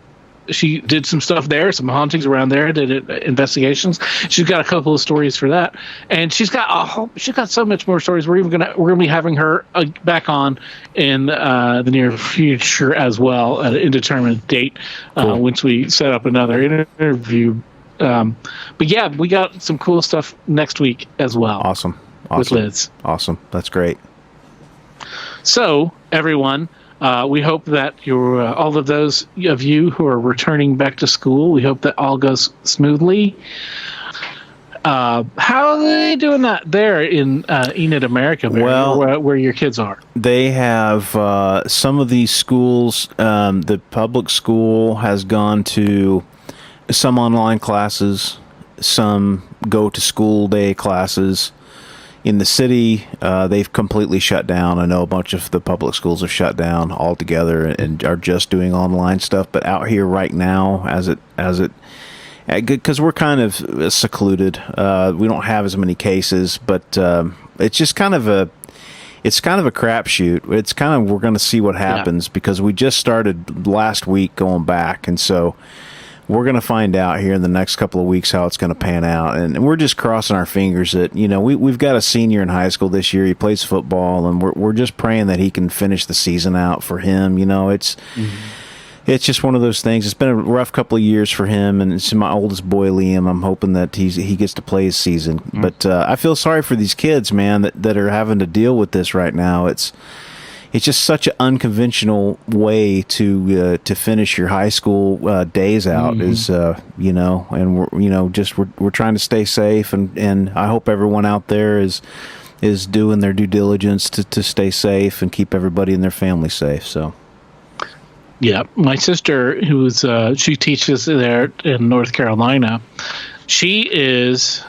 she did some stuff there, some hauntings around there, did investigations. She's got a couple of stories for that, and she's got so much more stories. We're gonna be having her back on in the near future as well, at an indeterminate date, once we set up another interview. But yeah, we got some cool stuff next week as well. Awesome. With Liz. Awesome. That's great. So everyone, we hope that all of those of you who are returning back to school, we hope that all goes smoothly. How are they doing that there in Enid America, where your kids are? They have some of these schools. The public school has gone to some online classes, some go to school day classes. In the city, they've completely shut down. I know a bunch of the public schools have shut down altogether and are just doing online stuff. But out here right now, because we're kind of secluded, we don't have as many cases. But it's just kind of a crapshoot. It's kind of, we're going to see what happens because we just started last week going back, and so we're going to find out here in the next couple of weeks how it's going to pan out. And we're just crossing our fingers that, we've got a senior in high school this year. He plays football, and we're just praying that he can finish the season out for him. It's just one of those things. It's been a rough couple of years for him, and it's my oldest boy, Liam. I'm hoping that he gets to play his season. But I feel sorry for these kids, man, that are having to deal with this right now. It's just such an unconventional way to finish your high school days out, and we're trying to stay safe, and I hope everyone out there is doing their due diligence to stay safe and keep everybody and their family safe. So, yeah, my sister, she teaches there in North Carolina, she is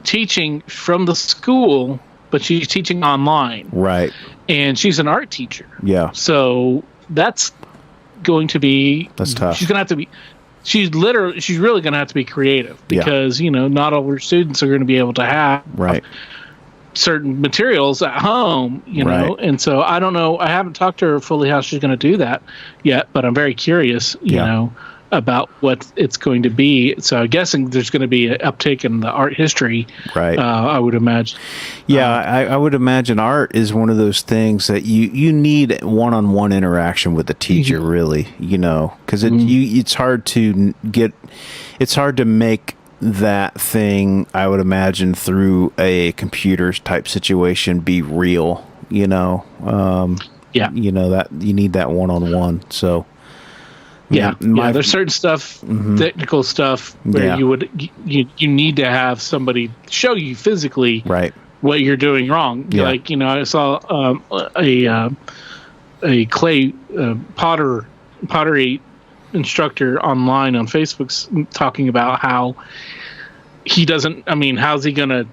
teaching from the school, but she's teaching online. Right. And she's an art teacher. Yeah. So that's going to be... That's tough. She's going to have to be... She's really going to have to be creative because, not all her students are going to be able to have certain materials at home, know. And so I don't know. I haven't talked to her fully how she's going to do that yet, but I'm very curious, you know, about what it's going to be. So I'm guessing there's going to be an uptake in the art history, right? I would imagine. Yeah, I would imagine art is one of those things that you need one-on-one interaction with the teacher, really, because it's hard to make that thing, I would imagine, through a computer type situation be real, that you need that one-on-one. So there's certain stuff, technical stuff where you need to have somebody show you physically what you're doing wrong. Yeah. Like, I saw a clay pottery instructor online on Facebook talking about how how's he going to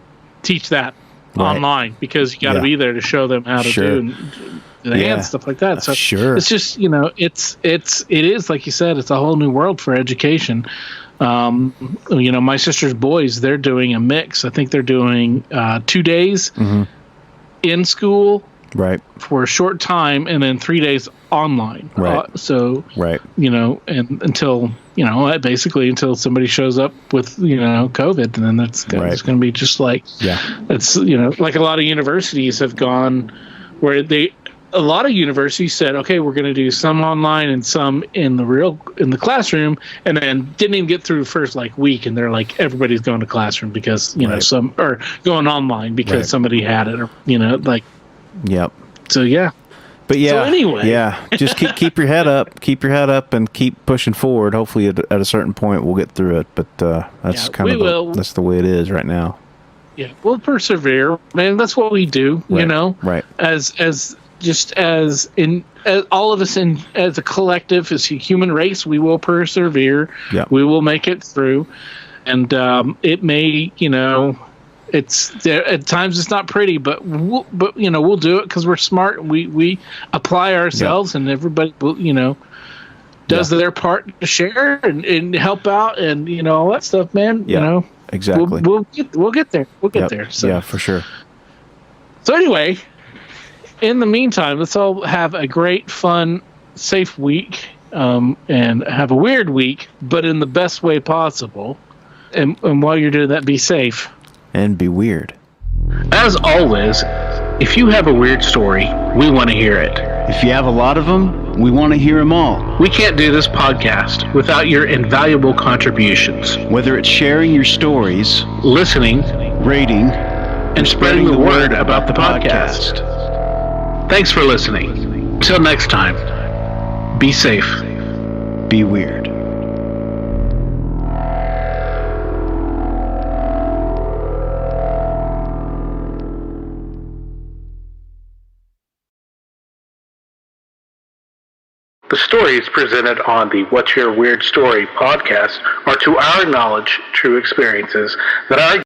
teach that online, because you got to be there to show them how to do the hand stuff like that. So it's just, it is like you said, it's a whole new world for education. My sister's boys, they're doing a mix. I think they're doing 2 days in school for a short time, and then 3 days online. And until basically until somebody shows up with COVID, and then that's it's going to be just like it's like a lot of universities have gone where a lot of universities said, okay, we're going to do some online and some in the classroom, and then didn't even get through the first week, and they're like, everybody's going to classroom because some are going online because somebody had it, or so But so anyway, just keep your head up, and keep pushing forward. Hopefully at a certain point we'll get through it, but that's that's the way it is right now. Yeah, we'll persevere, man. That's what we do, as all of us as a collective, as a human race, we will persevere. Yeah. We will make it through, and it may, it's there at times. It's not pretty, but we'll do it because we're smart. We apply ourselves, and everybody does their part to share and help out, and all that stuff, man. Exactly. We'll get there. We'll get there. So for sure. So anyway, in the meantime, let's all have a great, fun, safe week, and have a weird week, but in the best way possible. And while you're doing that, be safe. And be weird. As always, if you have a weird story, we want to hear it. If you have a lot of them, we want to hear them all. We can't do this podcast without your invaluable contributions. Whether it's sharing your stories, listening, rating, and spreading the word about the podcast. Thanks for listening. Until next time, be safe. Be weird. The stories presented on the What's Your Weird Story podcast are, to our knowledge, true experiences that our